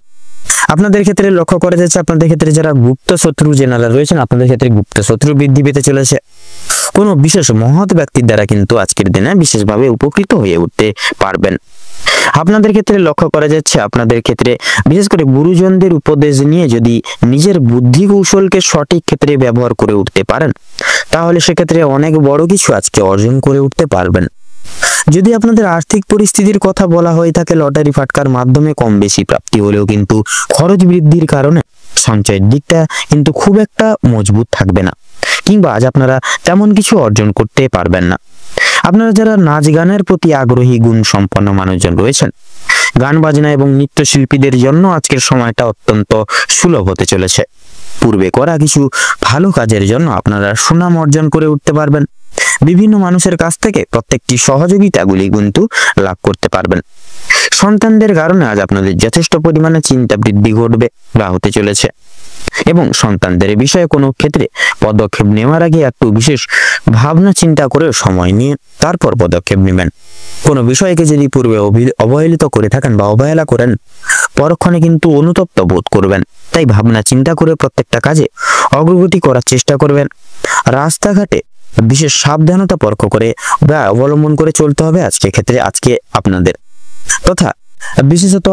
আপনাদের ক্ষেত্রে লক্ষ্য করা যাচ্ছে, আপনাদের ক্ষেত্রে যারা গুপ্ত শত্রু জেনারা রয়েছেন, আপনাদের ক্ষেত্রে গুপ্ত শত্রু বৃদ্ধি পেতে চলেছে। কোনো বিশেষ মহৎ ব্যক্তির দ্বারা কিন্তু আজকের দিনে বিশেষভাবে উপকৃত হয়ে উঠতে পারবেন। আপনাদের ক্ষেত্রে লক্ষ্য করা যাচ্ছে, আপনাদের ক্ষেত্রে বিশেষ করে গুরুজনদের উপদেশ নিয়ে যদি নিজের বুদ্ধি কৌশলকে সঠিক ক্ষেত্রে ব্যবহার করে উঠতে পারেন, তাহলে সেক্ষেত্রে অনেক বড় কিছু আজকে অর্জন করে উঠতে পারবেন। যদি আপনাদের আর্থিক পরিস্থিতির কথা বলা হয়ে থাকে, লটারি ফাটকার মাধ্যমে কম বেশি প্রাপ্তি হলেও কিন্তু খরচ বৃদ্ধির কারণে সঞ্চয়ের দিকটা কিন্তু খুব একটা মজবুত থাকবে না, কিংবা আজ আপনারা তেমন কিছু অর্জন করতে পারবেন না। আপনারা যারা নাচ গানের প্রতি আগ্রহী গুণ সম্পন্ন মানুষজন রয়েছেন, গান বাজনা এবং নৃত্যশিল্পীদের জন্য আজকের সময়টা অত্যন্ত সুলভ হতে চলেছে। পূর্বে করা কিছু ভালো কাজের জন্য আপনারা সুনাম অর্জন করে উঠতে পারবেন। বিভিন্ন মানুষের কাছ থেকে প্রত্যেকটি সহযোগিতাগুলি কিন্তু লাভ করতে পারবেন। সন্তানদের কারণে আজ আপনাদের যথেষ্ট পরিমাণে চিন্তা বৃদ্ধি ঘটবে বা হতে চলেছে, এবং সন্তানদের বিষয়ে কোনো ক্ষেত্রে পদক্ষেপ নেওয়ার আগে একটু বিশেষ ভাবনা চিন্তা করে সময় নিয়ে তারপর পদক্ষেপ নেবেন। কোনো বিষয়কে যদি পূর্বে অবহেলিত করে থাকেন বা অবহেলা করেন, পরক্ষণে কিন্তু অনুতপ্ত বোধ করবেন। তাই ভাবনা চিন্তা করে প্রত্যেকটা কাজে অগ্রগতি করার চেষ্টা করবেন। রাস্তাঘাটে বিশেষ সাবধানতা পরখ করে বা অবলম্বন করে চলতে হবে আজকে আপনাদের। তথা বিশেষত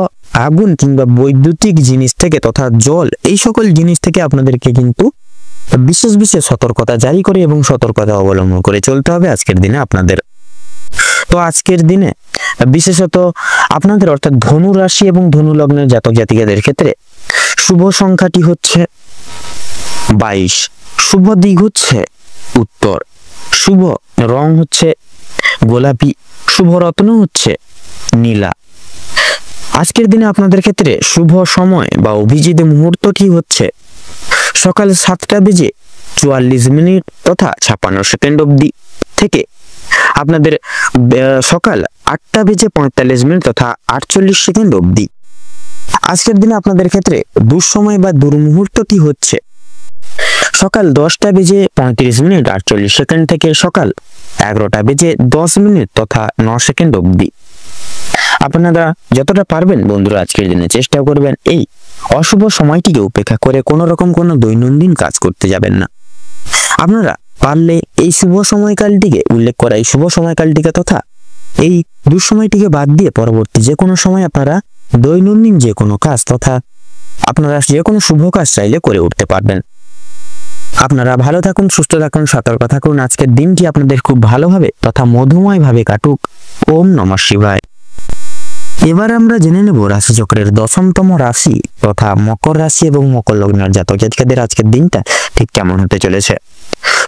আগুন কিংবা বৈদ্যুতিক জিনিস থেকে তথা জল, এই সকল জিনিস থেকে আপনাদেরকে কিন্তু বিশেষ সতর্কতা জারি করে এবং সতর্কতা অবলম্বন করে চলতে হবে আজকের দিনে আপনাদের। তো আজকের দিনে বিশেষত আপনাদের অর্থাৎ ধনু রাশি এবং ধনু লগ্নের জাতক জাতিকাদের ক্ষেত্রে শুভ সংখ্যাটি হচ্ছে 22, শুভ দিক হচ্ছে উত্তর, শুভ রং হচ্ছে গোলাপি, শুভ রত্ন হচ্ছে নীলা। আজকের দিনে আপনাদের ক্ষেত্রে শুভ সময় বা অভিজিৎ মুহূর্তটি হচ্ছে সকাল 7:44 তথা 56 অবধি থেকে আপনাদের সকাল 8:45 তথা 48 অবধি। আজকের দিনে আপনাদের ক্ষেত্রে দুঃসময় বা দুর্মুহূর্তটি হচ্ছে সকাল 10:35 48 থেকে সকাল 11:10 তথা 9 অবধি। আপনারা যতটা পারবেন বন্ধুরা আজকের দিনে চেষ্টা করবেন এই অশুভ সময়টিকে উপেক্ষা করে কোনো রকম কোনো দৈনন্দিন কাজ করতে যাবেন না। আপনারা পারলে এই শুভ সময়কালটিকে উল্লেখ করা এই শুভ সময়কালটিকে তথা এই দুঃসময়টিকে বাদ দিয়ে পরবর্তী যে কোনো সময় আপনারা দৈনন্দিন যে কোনো কাজ তথা আপনারা যে কোনো শুভ কাজ চাইলে করে উঠতে পারবেন। আপনারা ভালো থাকুন, সুস্থ থাকুন, সতর্ক থাকুন। আজকের দিনটি আপনাদের খুব ভালোভাবে তথা মধুময় ভাবে কাটুক। ওম নমঃ শিবায়। এবার আমরা জেনে নেব রাশিচক্রের 10তম রাশি তথা মকর রাশি এবং মকর লগ্নের জাতক জাতিকাদের আজকের দিনটা ঠিক কেমন হতে চলেছে।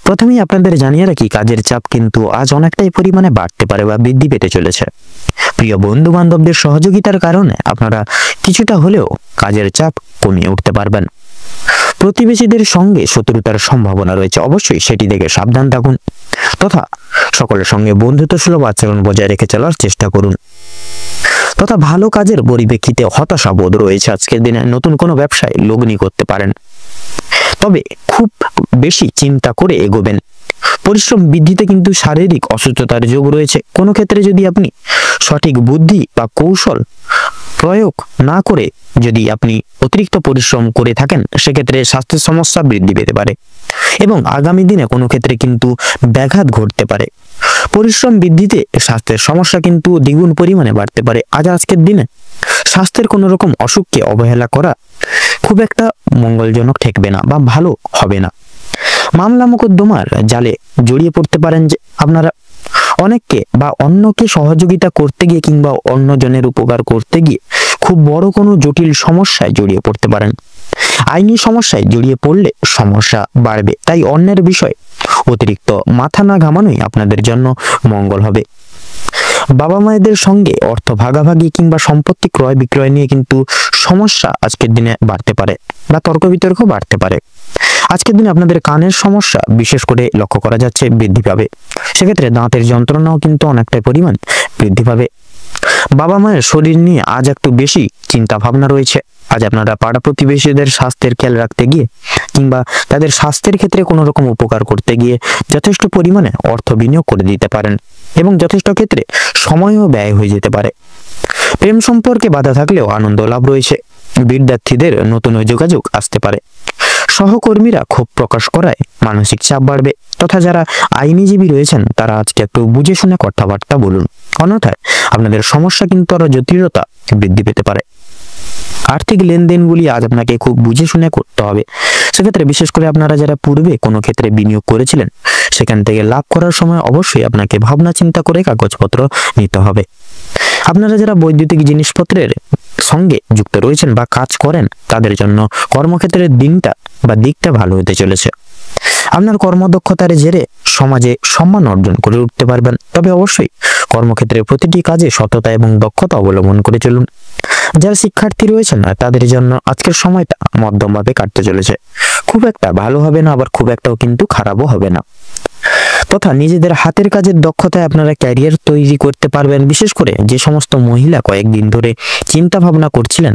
প্রথমেই আপনাদের জানিয়ে রাখি, কাজের চাপ কিন্তু আজ অনেকটাই পরিমাণে বাড়তে পারে বা বৃদ্ধি পেতে চলেছে। প্রিয় বন্ধু বান্ধবদের সহযোগিতার কারণে আপনারা কিছুটা হলেও কাজের চাপ কমিয়ে উঠতে পারবেন। প্রতিবেশীদের সঙ্গে শত্রুতার সম্ভাবনা রয়েছে, অবশ্যই সেটি থেকে সাবধান থাকুন তথা সকলের সঙ্গে বন্ধুত্ব সুলভ আচরণ বজায় রেখে চলার চেষ্টা করুন। তথা ভালো কাজের পরিপ্রেক্ষিতে হতাশা বোধ রয়েছে। আজকের দিনে নতুন কোনো ব্যবসায় লগ্নি করতে পারেন, তবে খুব বেশি চিন্তা করে এগোবেন। পরিশ্রম বৃদ্ধিতে কিন্তু শারীরিক অসুস্থতার যোগ রয়েছে। কোনো ক্ষেত্রে যদি আপনি সঠিক বুদ্ধি বা কৌশল প্রয়োগ না করে যদি আপনি অতিরিক্ত পরিশ্রম করে থাকেন, সেক্ষেত্রে স্বাস্থ্যের সমস্যা বৃদ্ধি পেতে পারে এবং আগামী দিনে কোনো ক্ষেত্রে কিন্তু ব্যাঘাত ঘটতে পারে। পরিশ্রম বৃদ্ধিতে স্বাস্থ্যের সমস্যা কিন্তু দ্বিগুণ পরিমাণে বাড়তে পারে। আজকের দিনে স্বাস্থ্যের কোনো রকম অসুখকে অবহেলা করা খুব একটা মঙ্গলজনক ঠেকবে না বা ভালো হবে না। মামলা মোকদ্দমার জালে জড়িয়ে পড়তে পারেন যে আপনারা। অনেককে বা অন্যকে সহযোগিতা করতে গিয়ে কিংবা অন্যজনের উপকার করতে গিয়ে খুব বড় কোনো জটিল সমস্যায় জড়িয়ে পড়তে পারেন। আইনি সমস্যায় জড়িয়ে পড়লে সমস্যা বাড়বে, তাই অন্যের বিষয় অতিরিক্ত মাথা না ঘামানোই আপনাদের জন্য মঙ্গল হবে। বাবা মায়েদের সঙ্গে অর্থ ভাগাভাগি কিংবা সম্পত্তি ক্রয় বিক্রয় নিয়ে কিন্তু সমস্যা আজকের দিনে বাড়তে পারে বা তর্ক বিতর্ক বাড়তে পারে। আজকের দিনে আপনাদের কানের সমস্যা বিশেষ করে লক্ষ্য করা যাচ্ছে বৃদ্ধি পাবে। সেক্ষেত্রে দাঁতের যন্ত্রণাও কিন্তু অনেকটাই পরিমাণ বৃদ্ধি পাবে। বাবা মায়ের শরীর নিয়ে আজ একটু বেশি চিন্তা ভাবনা রয়েছে। আজ আপনারা পাড়া প্রতিবেশীদের স্বাস্থ্যের খেয়াল রাখতে গিয়ে কিংবা তাদের স্বাস্থ্যের ক্ষেত্রে কোনো রকম উপকার করতে গিয়ে যথেষ্ট পরিমাণে অর্থ বিনিয়োগ করে দিতে পারেন এবং যথেষ্ট ক্ষেত্রে সময়ও ব্যয় হয়ে যেতে পারে। প্রেম সম্পর্কে বাধা থাকলেও আনন্দ লাভ রয়েছে। বিদ্যার্থীদের নতুন যোগাযোগ আসতে পারে। সহকর্মীরা ক্ষোভ প্রকাশ করায় মানসিক চাপ বাড়বে, তথা যারা আইনজীবী রয়েছেন তারা আজকে একটু বুঝে শুনে কথাবার্তা বলুন, অন্যথায় আপনাদের সমস্যা কিন্তু আরো জটিলতা বৃদ্ধি পেতে পারে। আর্থিক লেনদেনগুলি আজ আপনাকে খুব বুঝে শুনে করতে হবে। সেক্ষেত্রে বিশেষ করে আপনারা যারা পূর্বে কোনো ক্ষেত্রে বিনিয়োগ করেছিলেন সেখান থেকে লাভ করার সময় অবশ্যই আপনাকে ভাবনা চিন্তা করে কাগজপত্র নিতে হবে। আপনারা যারা বৈদ্যুতিক জিনিসপত্রের সঙ্গে যুক্ত রয়েছেন বা কাজ করেন তাদের জন্য কর্মক্ষেত্রের দিকটা ভালো হতে চলেছে। আপনার কর্মদক্ষতার জেরে সমাজে সম্মান অর্জন করে উঠতে পারবেন। তবে অবশ্যই কর্মক্ষেত্রে প্রতিটি কাজে সততা এবং দক্ষতা অবলম্বন করে চলুন। যারা শিক্ষার্থী রয়েছেন তাদের জন্য আজকের সময়টা মধ্যমভাবে কাটতে চলেছে। খুব একটা ভালো হবে না, আবার খুব একটাও কিন্তু খারাপও হবে না। তথা নিজেদের হাতের কাজের দক্ষতায় আপনারা ক্যারিয়ার তৈরি করতে পারবেন। বিশেষ করে যে সমস্ত মহিলা কয়েকদিন ধরে চিন্তা ভাবনা করছিলেন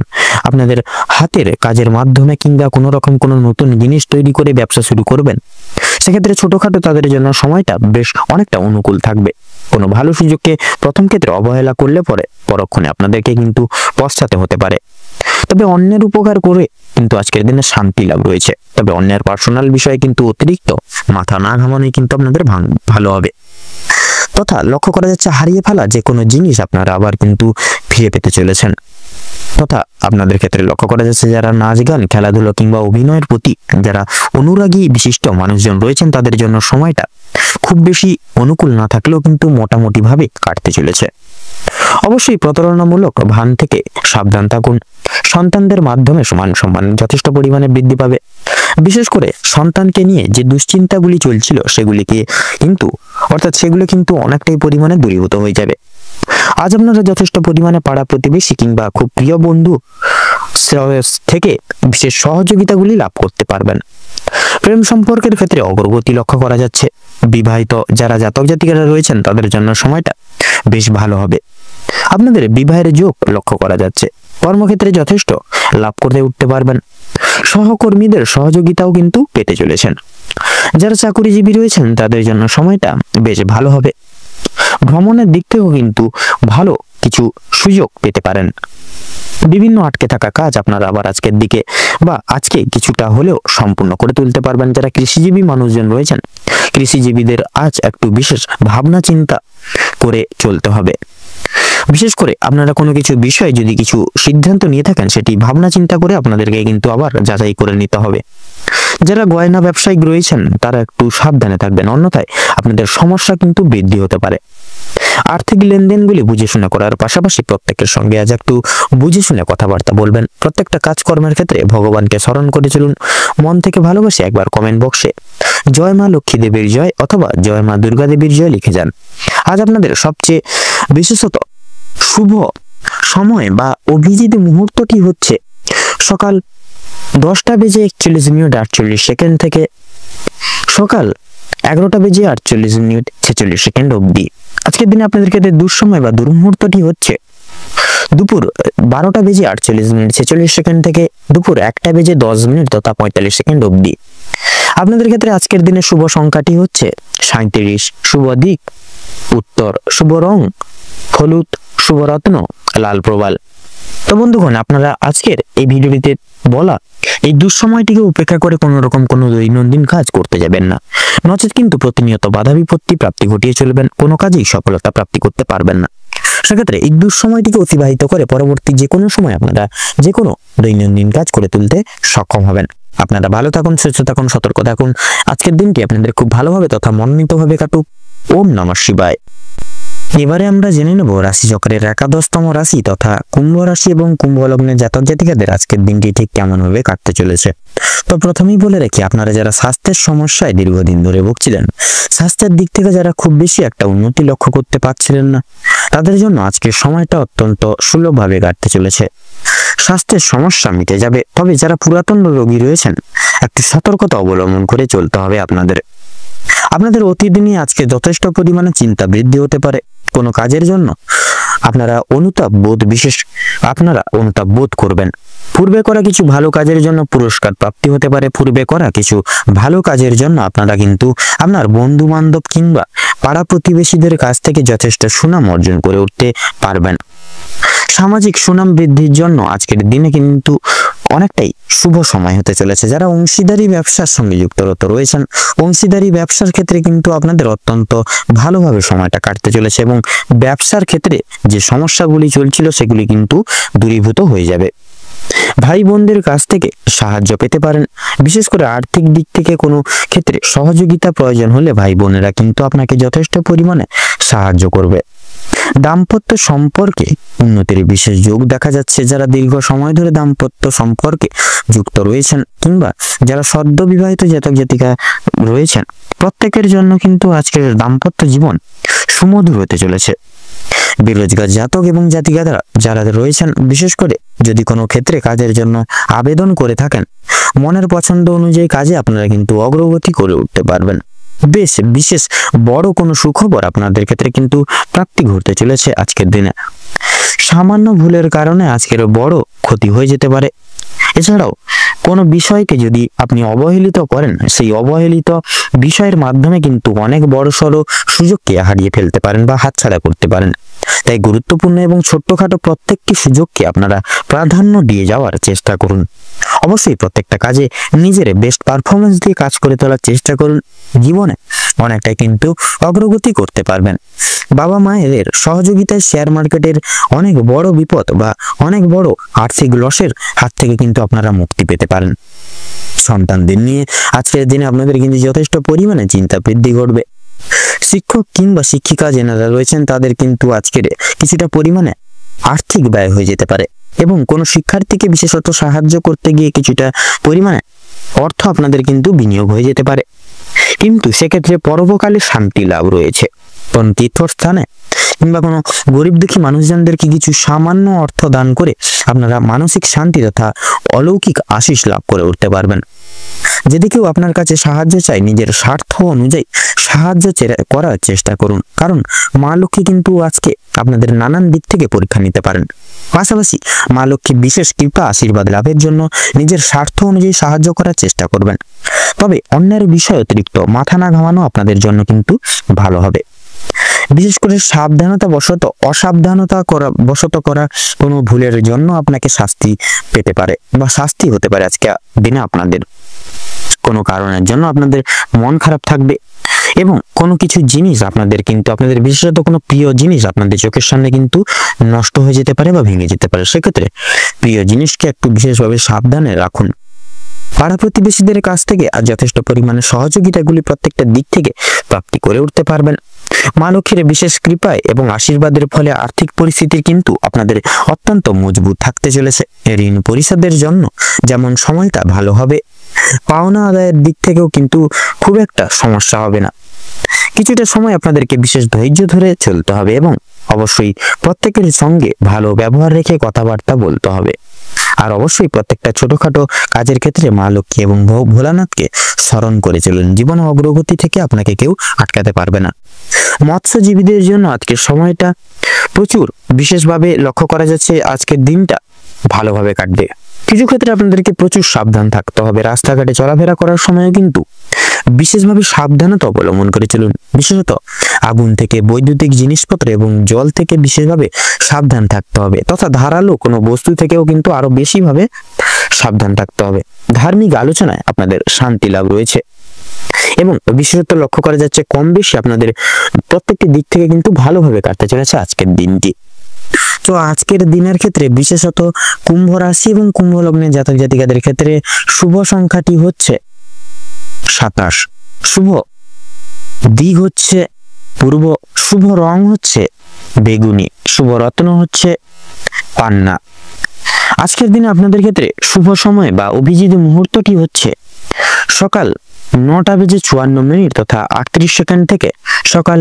আপনাদের হাতের কাজের মাধ্যমে কিংবা কোনো নতুন জিনিস তৈরি করে ব্যবসা শুরু করবেন, সেক্ষেত্রে ছোটখাটো তাদের জন্য সময়টা বেশ অনেকটা অনুকূল থাকবে। কোনো ভালো সুযোগকে প্রথম ক্ষেত্রে অবহেলা করলে পরে পরক্ষণে আপনাদেরকে কিন্তু পশ্চাতে হতে পারে। তবে অন্যের উপকার করে কিন্তু আজকের দিনে শান্তি লাভ রয়েছে। তবে অন্যের পার্সোনাল বিষয়ে কিন্তু অতিরিক্ত মাথা না ঘামানোই কিন্তু আপনাদের ভালো হবে। তথা লক্ষ্য করা যাচ্ছে হারিয়ে ফেলা যে কোনো জিনিস আপনারা আবার কিন্তু ফিরে পেতে চলেছেন। তথা আপনাদের ক্ষেত্রে লক্ষ্য করা যাচ্ছে যারা নাচ গান, খেলাধুলো কিংবা অভিনয়ের প্রতি যারা অনুরাগী বিশিষ্ট মানুষজন রয়েছেন তাদের জন্য সময়টা খুব বেশি অনুকূল না থাকলেও কিন্তু মোটামুটি ভাবে কাটতে চলেছে। অবশ্যই প্রতারণামূলক ভান থেকে সাবধান থাকুন। সন্তানদের মাধ্যমে মান সম্মান যথেষ্ট পরিমাণে বৃদ্ধি পাবে। বিশেষ করে সন্তানকে নিয়ে যে দুশ্চিন্তাগুলি চলছিল সেগুলো কিন্তু অনেকটাই পরিমাণে দূরীভূত হয়ে যাবে। আজ আপনারা যথেষ্ট পরিমাণে পাড়া প্রতিবেশী কিংবা খুব প্রিয় বন্ধু থেকে বিশেষ সহযোগিতাগুলি লাভ করতে পারবেন। প্রেম সম্পর্কের ক্ষেত্রে অগ্রগতি লক্ষ্য করা যাচ্ছে। বিবাহিত যারা জাতক জাতিকারা রয়েছেন তাদের জন্য সময়টা বেশ ভালো হবে। আপনাদের বিবাহের যোগ লক্ষ্য করা যাচ্ছে। কর্মক্ষেত্রে যথেষ্ট লাভ করতে উঠতে পারবেন। সহকর্মীদের সহযোগিতাও কিন্তু পেতে চলেছেন। যারা চাকরিজীবী রয়েছেন তাদের জন্য সময়টা বেশ ভালো হবে। ভ্রমণের দিক থেকেও কিন্তু ভালো কিছু সুযোগ পেতে পারেন। বিভিন্ন আটকে থাকা কাজ আপনারা আবার আজকে কিছুটা হলেও সম্পূর্ণ করে তুলতে পারবেন। যারা কৃষিজীবী মানুষজন রয়েছেন কৃষিজীবীদের আজ একটু বিশেষ ভাবনা চিন্তা করে চলতে হবে। বিশেষ করে আপনারা কোনো কিছু বিষয়ে যদি কিছু সিদ্ধান্ত নিয়ে থাকেন সেটি ভাবনা চিন্তা করে আপনাদেরকে কিন্তু আবার যাচাই করে নিতে হবে। যারা গয়না ব্যবসায়িক রয়েছেন তারা একটু সাবধানে থাকবেন, অন্যথায় আপনাদের সমস্যা কিন্তু বৃদ্ধি হতে পারে। আর্থিক লেনদেনগুলি বুঝে শুনে করার পাশাপাশি প্রত্যেকের সঙ্গে আজ একটু বুঝে শুনে কথাবার্তা বলবেন। প্রত্যেকটা কাজকর্মের ক্ষেত্রে ভগবানকে স্মরণ করে চলুন। মন থেকে ভালোবাসে একবার কমেন্ট বক্সে জয় মা লক্ষ্মী দেবীর জয় অথবা জয় মা দুর্গা দেবীর জয় লিখে যান। আজ আপনাদের সবচেয়ে বিশেষত শুভ সময় বা অভিজিৎ মুহূর্তটি হচ্ছে সকাল 10:41 থেকে সকাল 11:48 অবধি। আজকের দিনে আপনাদের ক্ষেত্রে দুঃসময় বা দুর্মুহূর্তটি হচ্ছে দুপুর 12:48 থেকে দুপুর 1:10 তথা 45 অবধি। আপনাদের ক্ষেত্রে আজকের দিনে শুভ সংখ্যাটি হচ্ছে 37, শুভ দিক উত্তর, শুভ রং হলুদ, শুভ রত্ন লাল প্রবাল। তো বন্ধুগণ, আপনারা আজকের এই ভিডিওটিতে বলা এই দুঃসময়টিকে উপেক্ষা করে কোনো দৈনন্দিন কাজ করতে যাবেন না, নচেত কিন্তু প্রতিনিয়ত বাধা বিপত্তি প্রাপ্তি ঘটিয়ে চলবেন, কোনো কাজেই সফলতা প্রাপ্তি করতে পারবেন না। সেক্ষেত্রে এই দুঃসময়টিকে অতিবাহিত করে পরবর্তী যে কোনো সময় আপনারা যে কোনো দৈনন্দিন কাজ করে তুলতে সক্ষম হবেন। আপনারা ভালো থাকুন, সুস্থ থাকুন, সতর্ক থাকুন। আজকের দিনটি আপনাদের খুব ভালোভাবে তথা মনোনীতভাবে কাটুক। ওম নমঃ শিবায়। এবারে আমরা জেনে নেব রাশিচক্রের 11তম রাশি তথা কুম্ভ রাশি এবং কুম্ভ লগ্নের জাতক জাতিকাদের আজকের দিনটি ঠিক কেমন ভাবে কাটতে চলেছে। তো প্রথমেই বলে রাখি, আপনারা যারা স্বাস্থ্যের সমস্যায় দীর্ঘদিন ধরে ভুগছিলেন, স্বাস্থ্যের দিক থেকে যারা খুব বেশি একটা উন্নতি লক্ষ্য করতে পারছিলেন না, তাদের জন্য আজকের সময়টা অত্যন্ত সুলভভাবে কাটতে চলেছে। স্বাস্থ্যের সমস্যা মিটে যাবে। তবে যারা পুরাতন রোগী রয়েছেন একটু সতর্কতা অবলম্বন করে চলতে হবে আপনাদের অতীত নিয়ে আজকে যথেষ্ট পরিমাণে চিন্তা বৃদ্ধি হতে পারে। কোনো কাজের জন্য আপনারা অনুতাপ বোধ করবেন। পূর্বে করা কিছু ভালো কাজের জন্য পুরস্কার প্রাপ্তি হতে পারে। পূর্বে করা কিছু ভালো কাজের জন্য আপনারা কিন্তু আপনার বন্ধু বান্ধব কিংবা পাড়া প্রতিবেশীদের কাছ থেকে যথেষ্ট সুনাম অর্জন করে উঠতে পারবেন। সামাজিক সুনাম বৃদ্ধির জন্য আজকের দিনে কিন্তু অনেকটাই শুভ সময় হতে চলেছে। যারা অংশীদারি ব্যবসার সঙ্গে যুক্ত রয়েছেন, অংশীদারি ব্যবসার ক্ষেত্রে কিন্তু আপনাদের অত্যন্ত ভালোভাবে সময়টা কাটতে চলেছে এবং ব্যবসার ক্ষেত্রে যে সমস্যাগুলি চলছিল সেগুলি কিন্তু দূরীভূত হয়ে যাবে। ভাই বোনদের কাছ থেকে সাহায্য পেতে পারেন। বিশেষ করে আর্থিক দিক থেকে কোনো ক্ষেত্রে সহযোগিতা প্রয়োজন হলে ভাই বোনেরা কিন্তু আপনাকে যথেষ্ট পরিমাণে সাহায্য করবে। দাম্পত্য সম্পর্কে উন্নতির বিশেষ যোগ দেখা যাচ্ছে। যারা দীর্ঘ সময় ধরে দাম্পত্য সম্পর্কে যুক্ত রয়েছেন কিংবা যারা সদ্য বিবাহিত জাতক জাতিকা রয়েছেন, প্রত্যেকের জন্য কিন্তু আজকের দাম্পত্য জীবন সুমধুর হতে চলেছে। বেরোজগার জাতক এবং জাতিকারা যারা রয়েছেন, বিশেষ করে যদি কোনো ক্ষেত্রে কাজের জন্য আবেদন করে থাকেন, মনের পছন্দ অনুযায়ী কাজে আপনারা কিন্তু অগ্রগতি করে উঠতে পারবেন। বেশ বিশেষ বড় কোনো সুখবর আপনাদের ক্ষেত্রে কিন্তু প্রাপ্তি ঘটতে চলেছে আজকের দিনে। সামান্য ভুলের কারণে আজকের বড় ক্ষতি হয়ে যেতে পারে। এছাড়াও কোনো বিষয়কে যদি আপনি অবহেলিত করেন, সেই অবহেলিত বিষয়ের মাধ্যমে কিন্তু অনেক বড়সড় সুযোগকে হারিয়ে ফেলতে পারেন বা হাতছাড়া করতে পারেন। তাই গুরুত্বপূর্ণ এবং ছোট্টখাটো প্রত্যেকটি সুযোগকে আপনারা প্রাধান্য দিয়ে যাওয়ার চেষ্টা করুন। অবশ্যই প্রত্যেকটা কাজে নিজের বেস্ট পারফরমেন্স দিয়ে কাজ করে তোলার চেষ্টা করুন। জীবনে অনেকটাই কিন্তু অগ্রগতি করতে পারবেন। বাবা মায়ের সহযোগিতায় শেয়ার মার্কেটের অনেক বড় বিপদ বা অনেক বড় আর্থিক লসের হাত থেকে কিন্তু আপনারা মুক্তি পেতে পারেন। সন্তানদের নিয়ে আজকের দিনে আপনাদের কিন্তু যথেষ্ট পরিমাণে চিন্তা বৃদ্ধি ঘটবে। শিক্ষক কিংবা শিক্ষিকা যারা রয়েছেন, তাদের কিন্তু আজকের কিছুটা পরিমাণে আর্থিক ব্যয় হয়ে যেতে পারে এবং কোনো শিক্ষার্থীকে বিশেষত সাহায্য করতে গিয়ে কিছুটা পরিমাণে অর্থ আপনাদের কিন্তু বিনিয়োগ হয়ে যেতে পারে। কিন্তু সেক্ষেত্রে পরবর্তীকালে শান্তি লাভ রয়েছে। কোন তীর্থস্থানে কিংবা কোনো গরিব দুঃখী মানুষজনদেরকে কিছু সামান্য অর্থ দান করে আপনারা মানসিক শান্তি তথা অলৌকিক আশিস লাভ করে উঠতে পারবেন। যদি কেউ আপনার কাছে সাহায্য চায়, নিজের স্বার্থ অনুযায়ী সাহায্য করার চেষ্টা করুন, কারণ মা লক্ষ্মী কিন্তু আজকে আপনাদের নানান দিক থেকে পরীক্ষা নিতে পারেন। পাশাপাশি মা লক্ষ্মী বিশেষ কৃপা আশীর্বাদ লাভের জন্য নিজের স্বার্থ অনুযায়ী সাহায্য করার চেষ্টা করবেন। তবে অন্যের বিষয় অতিরিক্ত মাথা না ঘামানো আপনাদের জন্য কিন্তু ভালো হবে। বিশেষ করে অসাবধানতা করা কোনো ভুলের জন্য আপনাকে শাস্তি পেতে পারে বা শাস্তি হতে পারে আজকে দিনে। আপনাদের কোনো কারণের জন্য আপনাদের মন খারাপ থাকবে এবং কোনো কিছু জিনিস আপনাদের বিশেষত কোনো প্রিয় জিনিস আপনাদের চোখের সামনে কিন্তু নষ্ট হয়ে যেতে পারে বা ভেঙে যেতে পারে। সেক্ষেত্রে প্রিয় জিনিসকে একটু বিশেষভাবে সাবধানে রাখুন। পাড়া প্রতিবেশীদের কাছ থেকে আর যথেষ্ট পরিমাণে সহযোগিতাগুলি প্রত্যেকটা দিক থেকে প্রাপ্তি করে উঠতে পারবেন। মা লক্ষ্মীর বিশেষ কৃপায় এবং আশীর্বাদের ফলে আর্থিক পরিস্থিতির কিন্তু আপনাদের অত্যন্ত মজবুত থাকতে চলেছে। ঋণ পরিশোধের জন্য যেমন সময়টা ভালো হবে, পাওনা আদায়ের দিক থেকেও কিন্তু খুব একটা সমস্যা হবে না। কিছুটা সময় আপনাদেরকে বিশেষ ধৈর্য ধরে চলতে হবে এবং অবশ্যই প্রত্যেকের সঙ্গে ভালো ব্যবহার রেখে কথাবার্তা বলতে হবে। আর অবশ্যই প্রত্যেকটা ছোটখাটো কাজের ক্ষেত্রে মা লক্ষ্মী এবং ভোলানাথকে স্মরণ করে চলুন। জীবন অগ্রগতি থেকে আপনাকে কেউ আটকাতে পারবে না। মৎস্যজীবীদের জন্য আজকের সময়টা প্রচুর বিশেষভাবে লক্ষ্য করা যাচ্ছে। আজকের দিনটা ভালোভাবে কাটবে। কিছু ক্ষেত্রে আপনাদেরকে প্রচুর সাবধান থাকতে হবে। রাস্তাঘাটে চলাফেরা করার সময় কিন্তু বিশেষভাবে সাবধানতা অবলম্বন করে চলুন। বিশেষত আগুন থেকে, বৈদ্যুতিক জিনিসপত্র এবং জল থেকে বিশেষভাবে সাবধান থাকতে হবে, তথা ধারালো কোনো বস্তু থেকেও কিন্তু আরো বেশিভাবে সাবধান থাকতে হবে। ধার্মিক আলোচনায় আপনাদের শান্তি লাভ রয়েছে এবং বিশেষত লক্ষ্য করা যাচ্ছে কম বেশি আপনাদের প্রত্যেকটি দিক থেকে কিন্তু ভালোভাবে কাটতে চলেছে আজকের দিনটি। তো আজকের দিনের ক্ষেত্রে বিশেষত কুম্ভ রাশি এবং কুম্ভ লগ্নের জাতক জাতিকাদের ক্ষেত্রে শুভ সংখ্যাটি হচ্ছে 27, শুভ দিক হচ্ছে পূর্ব, শুভ রং হচ্ছে বেগুনি, শুভ রত্ন হচ্ছে পান্না। আজকের দিনে আপনাদের ক্ষেত্রে শুভ সময় বা অভিজিৎ মুহূর্তটি হচ্ছে সকাল 9:54 তথা 38 সেকেন্ড থেকে সকাল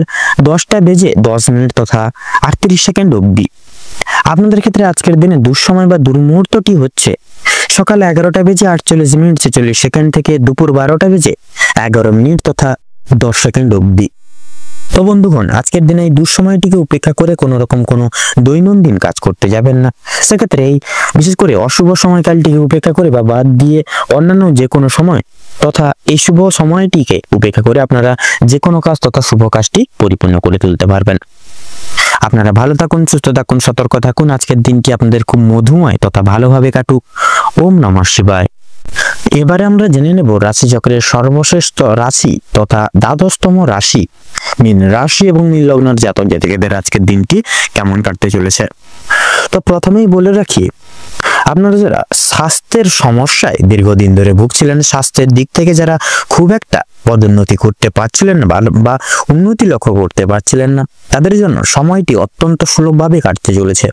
10:10 তথা 38 সেকেন্ড অবধি। আপনাদের ক্ষেত্রে আজকের দিনে দুঃসময় বা দুর্মুহূর্তটি হচ্ছে সকাল 11:48 সেকেন্ড থেকে দুপুর 12:11 তথা 10 সেকেন্ড অবধি। তো বন্ধুগণ, আজকের দিনে এই দুঃসময়টিকে উপেক্ষা করে কোনো রকম কোনো দৈনন্দিন কাজ করতে যাবেন না। সেক্ষেত্রে এই বিশেষ করে অশুভ সময়কালটিকে উপেক্ষা করে বা বাদ দিয়ে অন্যান্য যে কোনো সময় তথা এই শুভ সময়টিকে উপেক্ষা করে আপনারা যে কোনো কাজ তথা শুভ কাজটি পরিপূর্ণ করে তুলতে পারবেন। আপনারা ভালো থাকুন, সুস্থ থাকুন, সতর্ক থাকুন। আজকের দিনটি আপনাদের খুব মধুময় তথা ভালোভাবে কাটুক। ওম নমঃ শিবায়। এবারে আমরা জেনে নেব রাশিচক্রের সর্বশ্রেষ্ঠ রাশি তথা দ্বাদশতম রাশি মীন রাশি এবং মীন লগ্নের জাতক জাতিকাদের আজকের দিনটি কেমন কাটতে চলেছে। তো প্রথমেই বলে রাখি, আপনারা যারা স্বাস্থ্যের সমস্যায় দীর্ঘদিন ধরে ভুগছিলেন, স্বাস্থ্যের দিক থেকে যারা খুব একটা পদোন্নতি করতে পারছিলেন না বা উন্নতি লক্ষ্য করতে পারছিলেন না, তাদের জন্য সময়টি অত্যন্ত সুলভভাবে কাটতে চলেছে।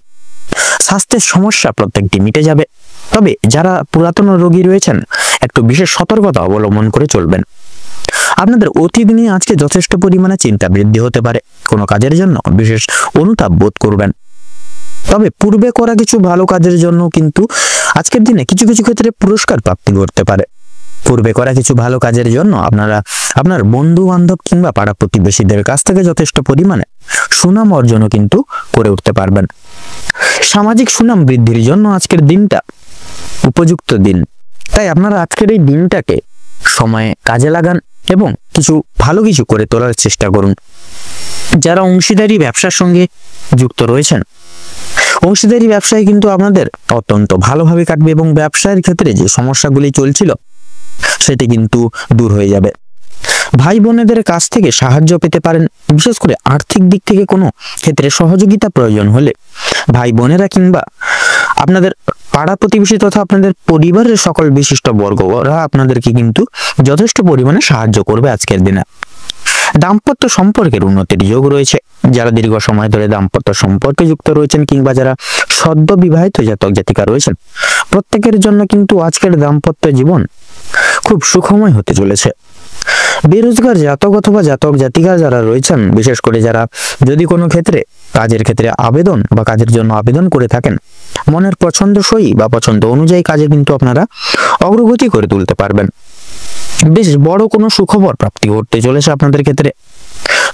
স্বাস্থ্যের সমস্যা প্রত্যেকটি মিটে যাবে। তবে যারা পুরাতন রোগী রয়েছেন, একটু বিশেষ সতর্কতা অবলম্বন করে চলবেন। আপনাদের অতীত নিয়ে আজকে যথেষ্ট পরিমাণে চিন্তা বৃদ্ধি হতে পারে। কোনো কাজের জন্য বিশেষ অনুতাপ বোধ করবেন। তবে পূর্বে করা কিছু ভালো কাজের জন্য কিন্তু আজকের দিনে কিছু কিছু ক্ষেত্রে পুরস্কার প্রাপ্তি করতে পারে। পূর্বে করা কিছু ভালো কাজের জন্য আপনার বন্ধু বান্ধব কিংবা পাড়া প্রতিবেশীদের কাছ থেকে যথেষ্ট পরিমাণে সুনাম অর্জনও কিন্তু করে উঠতে পারবেন। সামাজিক সুনাম বৃদ্ধির জন্য আজকের দিনটা উপযুক্ত দিন। তাই আপনারা আজকের এই দিনটাকে সময়ে কাজে লাগান এবং ভালো কিছু করে তোলার চেষ্টা করুন। যারা অংশীদারি ব্যবসার সঙ্গে যুক্ত রয়েছেন, অংশীদারি ব্যবসায় কিন্তু আপনাদের অত্যন্ত ভালোভাবে কাটবে এবং ব্যবসায়ের ক্ষেত্রে যে সমস্যাগুলি চলছিল সেটি কিন্তু দূর হয়ে যাবে। ভাই বোনেদের কাছ থেকে সাহায্য পেতে পারেন। বিশেষ করে আর্থিক দিক থেকে কোনো ক্ষেত্রে সহযোগিতা প্রয়োজন হলে ভাই বোনেরা কিংবা আপনাদের পাড়া প্রতিবেশী তথা আপনাদের পরিবারের সকল বিশিষ্ট বর্গরা আপনাদেরকে কিন্তু যথেষ্ট পরিমাণে সাহায্য করবে আজকের দিনে। দাম্পত্য সম্পর্কের উন্নতির যোগ রয়েছে। যারা দীর্ঘ সময় ধরে দাম্পত্য সম্পর্কে যুক্ত রয়েছেন কিংবা যারা সদ্য বিবাহিত জাতক জাতিকা রয়েছেন, প্রত্যেকের জন্য কিন্তু আজকের দাম্পত্য জীবন খুব সুখময় হতে চলেছে। বেরোজগার জাতক অথবা জাতক জাতিকা যারা রয়েছেন, বিশেষ করে যারা যদি কোনো কাজের ক্ষেত্রে আবেদন বা কাজের জন্য আবেদন করে থাকেন, মনের পছন্দসই বা পছন্দ অনুযায়ী কাজে কিন্তু আপনারা অগ্রগতি করে তুলতে পারবেন। বেশ বড় কোনো সুখবর প্রাপ্তি ঘটতে চলেছে আপনাদের ক্ষেত্রে।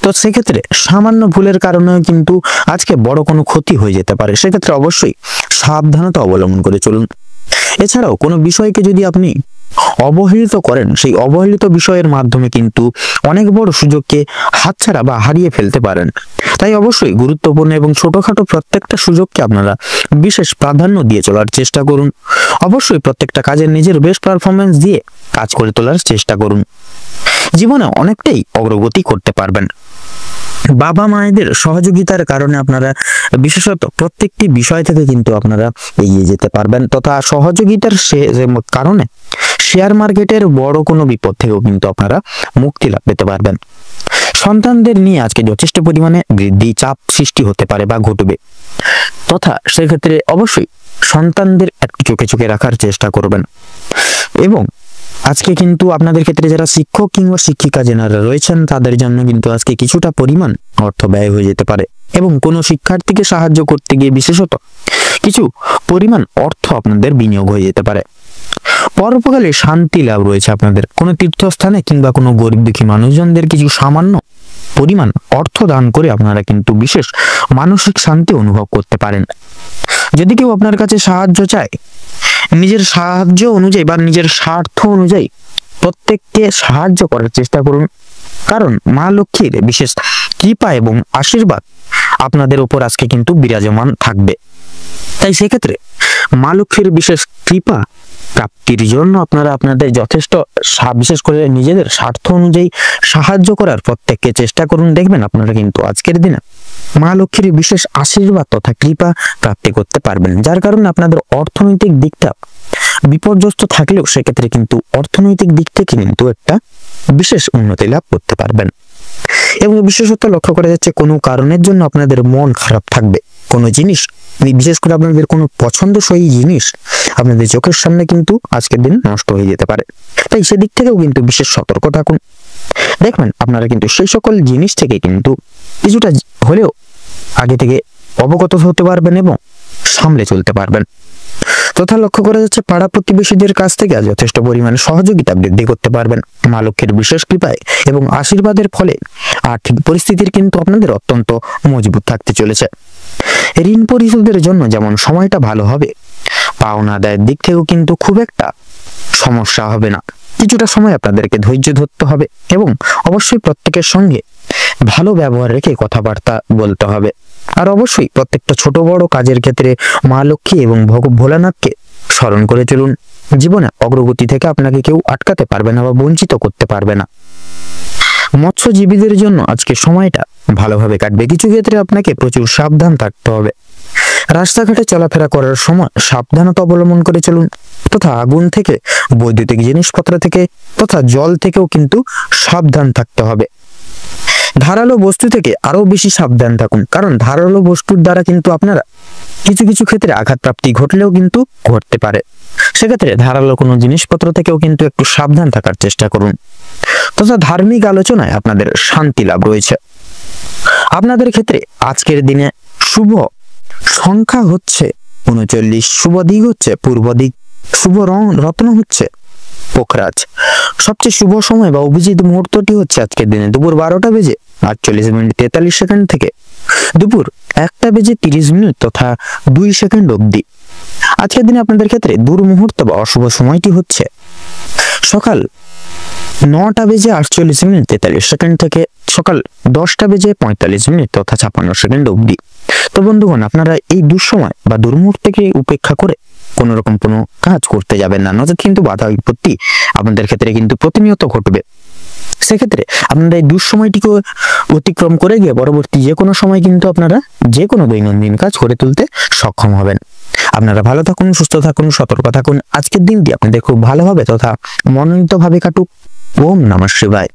তো সেক্ষেত্রে সামান্য ভুলের কারণেও কিন্তু আজকে বড় কোনো ক্ষতি হয়ে যেতে পারে। সেক্ষেত্রে অবশ্যই সাবধানতা অবলম্বন করে চলুন। এছাড়াও কোনো বিষয়কে যদি আপনি অবহেলিত করেন, সেই অবহেলিত বিষয়ের মাধ্যমে কিন্তু অনেক বড় সুযোগকে হাতছাড়া বা হারিয়ে ফেলতে পারেন। তাই অবশ্যই গুরুত্বপূর্ণ এবং ছোটখাটো প্রত্যেকটা সুযোগকে আপনারা বিশেষ প্রাধান্য দিয়ে চলার চেষ্টা করুন। অবশ্যই প্রত্যেকটা কাজের নিজের বেস্ট পারফরমেন্স দিয়ে কাজ করে তোলার চেষ্টা করুন। জীবনে অনেকটাই অগ্রগতি করতে পারবেন। বাবা মায়েদের সহযোগিতার কারণে আপনারা বিশেষত প্রত্যেকটি বিষয় থেকে কিন্তু আপনারা এগিয়ে যেতে পারবেন, তথা সহযোগিতার কারণে শেয়ার মার্কেটের বড় কোনো বিপদ থেকেও কিন্তু আপনারা মুক্তি লাভ পেতে পারবেন। সন্তানদের নিয়ে আজকে যথেষ্ট পরিমাণে বৃদ্ধি চাপ সৃষ্টি হতে পারে বা ঘটবে, তথা সেক্ষেত্রে অবশ্যই সন্তানদের একটু চোখে চোখে রাখার চেষ্টা করবেন। এবং আজকে কিন্তু আপনাদের ক্ষেত্রে যারা শিক্ষক কিংবা শিক্ষিকা যারা রয়েছেন, তাদের জন্য কিন্তু আজকে কিছুটা পরিমাণ অর্থ ব্যয় হয়ে যেতে পারে এবং কোনো শিক্ষার্থীকে সাহায্য করতে গিয়ে বিশেষত কিছু পরিমাণ অর্থ আপনাদের বিনিয়োগ হয়ে যেতে পারে। পরোপকালে শান্তি লাভ রয়েছে আপনাদের। কোনো তীর্থস্থানে কিংবা কোনো গরিব দুঃখী মানুষজনদের কিছু সামান্য পরিমাণ অর্থ দান করে আপনারা কিন্তু বিশেষ মানসিক শান্তি অনুভব করতে পারেন। যদি কেউ আপনার কাছে সাহায্য চায়, নিজের সাহায্য অনুযায়ী বা নিজের স্বার্থ অনুযায়ী প্রত্যেককে সাহায্য করার চেষ্টা করুন, কারণ মা লক্ষ্মীর বিশেষ কৃপা এবং আশীর্বাদ আপনাদের উপর আজকে কিন্তু বিরাজমান থাকবে। তাই সেক্ষেত্রে মা লক্ষ্মীর বিশেষ কৃপা প্রাপ্তির জন্য আপনারা আপনাদের যথেষ্ট বিশেষ করে নিজেদের স্বার্থ অনুযায়ী সাহায্য করার প্রত্যেককে চেষ্টা করুন। দেখবেন আপনারা কিন্তু আজকের দিনে মা লক্ষ্মীর বিশেষ আশীর্বাদ তথা কৃপা প্রাপ্তি করতে পারবেন, যার কারণে আপনাদের অর্থনৈতিক দিকটা বিপর্যস্ত থাকলেও সেক্ষেত্রে কিন্তু অর্থনৈতিক দিক থেকে কিন্তু একটা বিশেষ উন্নতি লাভ করতে পারবেন। এবং বিশেষত লক্ষ্য করা যাচ্ছে কোনো কারণের জন্য আপনাদের মন খারাপ থাকবে। কোনো জিনিস, বিশেষ করে আপনাদের কোনো পছন্দসই জিনিস আপনাদের চোখের সামনে কিন্তু আজকের দিন নষ্ট হয়ে যেতে পারে। তাই সেদিক থেকেও কিন্তু বিশেষ সতর্ক থাকুন। দেখবেন আপনারা কিন্তু সেই সকল জিনিস থেকে কিন্তু কিছুটা হলেও আগে থেকে অবগত হতে পারবেন এবং সামলে চলতে পারবেন। তথা লক্ষ্য করা যাচ্ছে পাড়া প্রতিবেশীদের কাছ থেকে যথেষ্ট পরিমাণে সহযোগিতা বৃদ্ধি করতে পারবেন মা লক্ষ্মীর বিশেষ কৃপায় এবং আশীর্বাদের ফলে আর্থিক পরিস্থিতির কিন্তু আপনাদের অত্যন্ত মজবুত থাকতে চলেছে। ঋণ পরিশোধের জন্য যেমন সময়টা ভালো হবে, পাওনা আদায়ের দিক থেকেও কিন্তু খুব একটা সমস্যা হবে না। কিছুটা সময় আপনাদেরকে ধৈর্য ধরতে হবে এবং অবশ্যই প্রত্যেকের সঙ্গে ভালো ব্যবহার রেখে কথাবার্তা বলতে হবে। আর অবশ্যই প্রত্যেকটা ছোট বড় কাজের ক্ষেত্রে মা লক্ষ্মী এবং ভোলানাথকে স্মরণ করে চলুন। জীবনে অগ্রগতি থেকে আপনাকে কেউ আটকাতে পারবে না বা বঞ্চিত করতে পারবে না। মৎস্যজীবীদের জন্য আজকে সময়টা ভালোভাবে কাটবে। কিছু ক্ষেত্রে আপনাকে প্রচুর সাবধান থাকতে হবে, রাস্তাঘাটে চলাফেরা করার সময় সাবধানতা অবলম্বন করে চলুন, তথা আগুন থেকে, বৈদ্যুতিক জিনিসপত্র থেকে তথা জল থেকেও কিন্তু সাবধান থাকতে হবে। ধারালো বস্তু থেকে আরো বেশি সাবধান থাকুন, কারণ ধারালো বস্তুর দ্বারা কিন্তু আপনারা কিছু কিছু ক্ষেত্রে আঘাতপ্রাপ্তি ঘটলেও কিন্তু ঘটতে পারে। সেক্ষেত্রে ধারালো কোনো জিনিসপত্র থেকেও কিন্তু একটু সাবধান থাকার চেষ্টা করুন। তথা ধার্মিক আলোচনায় আপনাদের শান্তি লাভ রয়েছে। আপনাদের ক্ষেত্রে আজকের দিনে শুভ সংখ্যা হচ্ছে 39, শুভ দিক হচ্ছে পূর্ব দিক, শুভ রত্ন হচ্ছে পোখরাজ। সবচেয়ে শুভ সময় বা অভিজিৎ মুহূর্তটি হচ্ছে আজকের দিনে দুপুর 12:48 থেকে দুপুর 1:30 তথা 2 সেকেন্ড অবধি। আজকের দিনে আপনাদের ক্ষেত্রে দুর্মুহূর্ত বা অশুভ সময়টি হচ্ছে সকাল 9:48 থেকে সকাল 10:45 তথা 56 সেকেন্ড অবধি। তো বন্ধুগণ, আপনারা এই দুঃসময় বা দুর্মুহূর্তকে উপেক্ষা করে কোন রকম কোনো কাজ করতে যাবেন না, নচেত কিন্তু বাধা বিপত্তি আপনাদের ক্ষেত্রে কিন্তু প্রতিনিয়ত ঘটবে। সেক্ষেত্রে আপনারা এই দুঃসময়টিকে অতিক্রম করে গিয়ে পরবর্তী যে কোনো সময় কিন্তু আপনারা যে কোনো দৈনন্দিন কাজ করে তুলতে সক্ষম হবেন। আপনারা ভালো থাকুন, সুস্থ থাকুন, সতর্ক থাকুন। আজকের দিনটি আপনাদের খুব ভালোভাবে তথা মনোনীতভাবে কাটুক। ওম নমঃ শিবায়।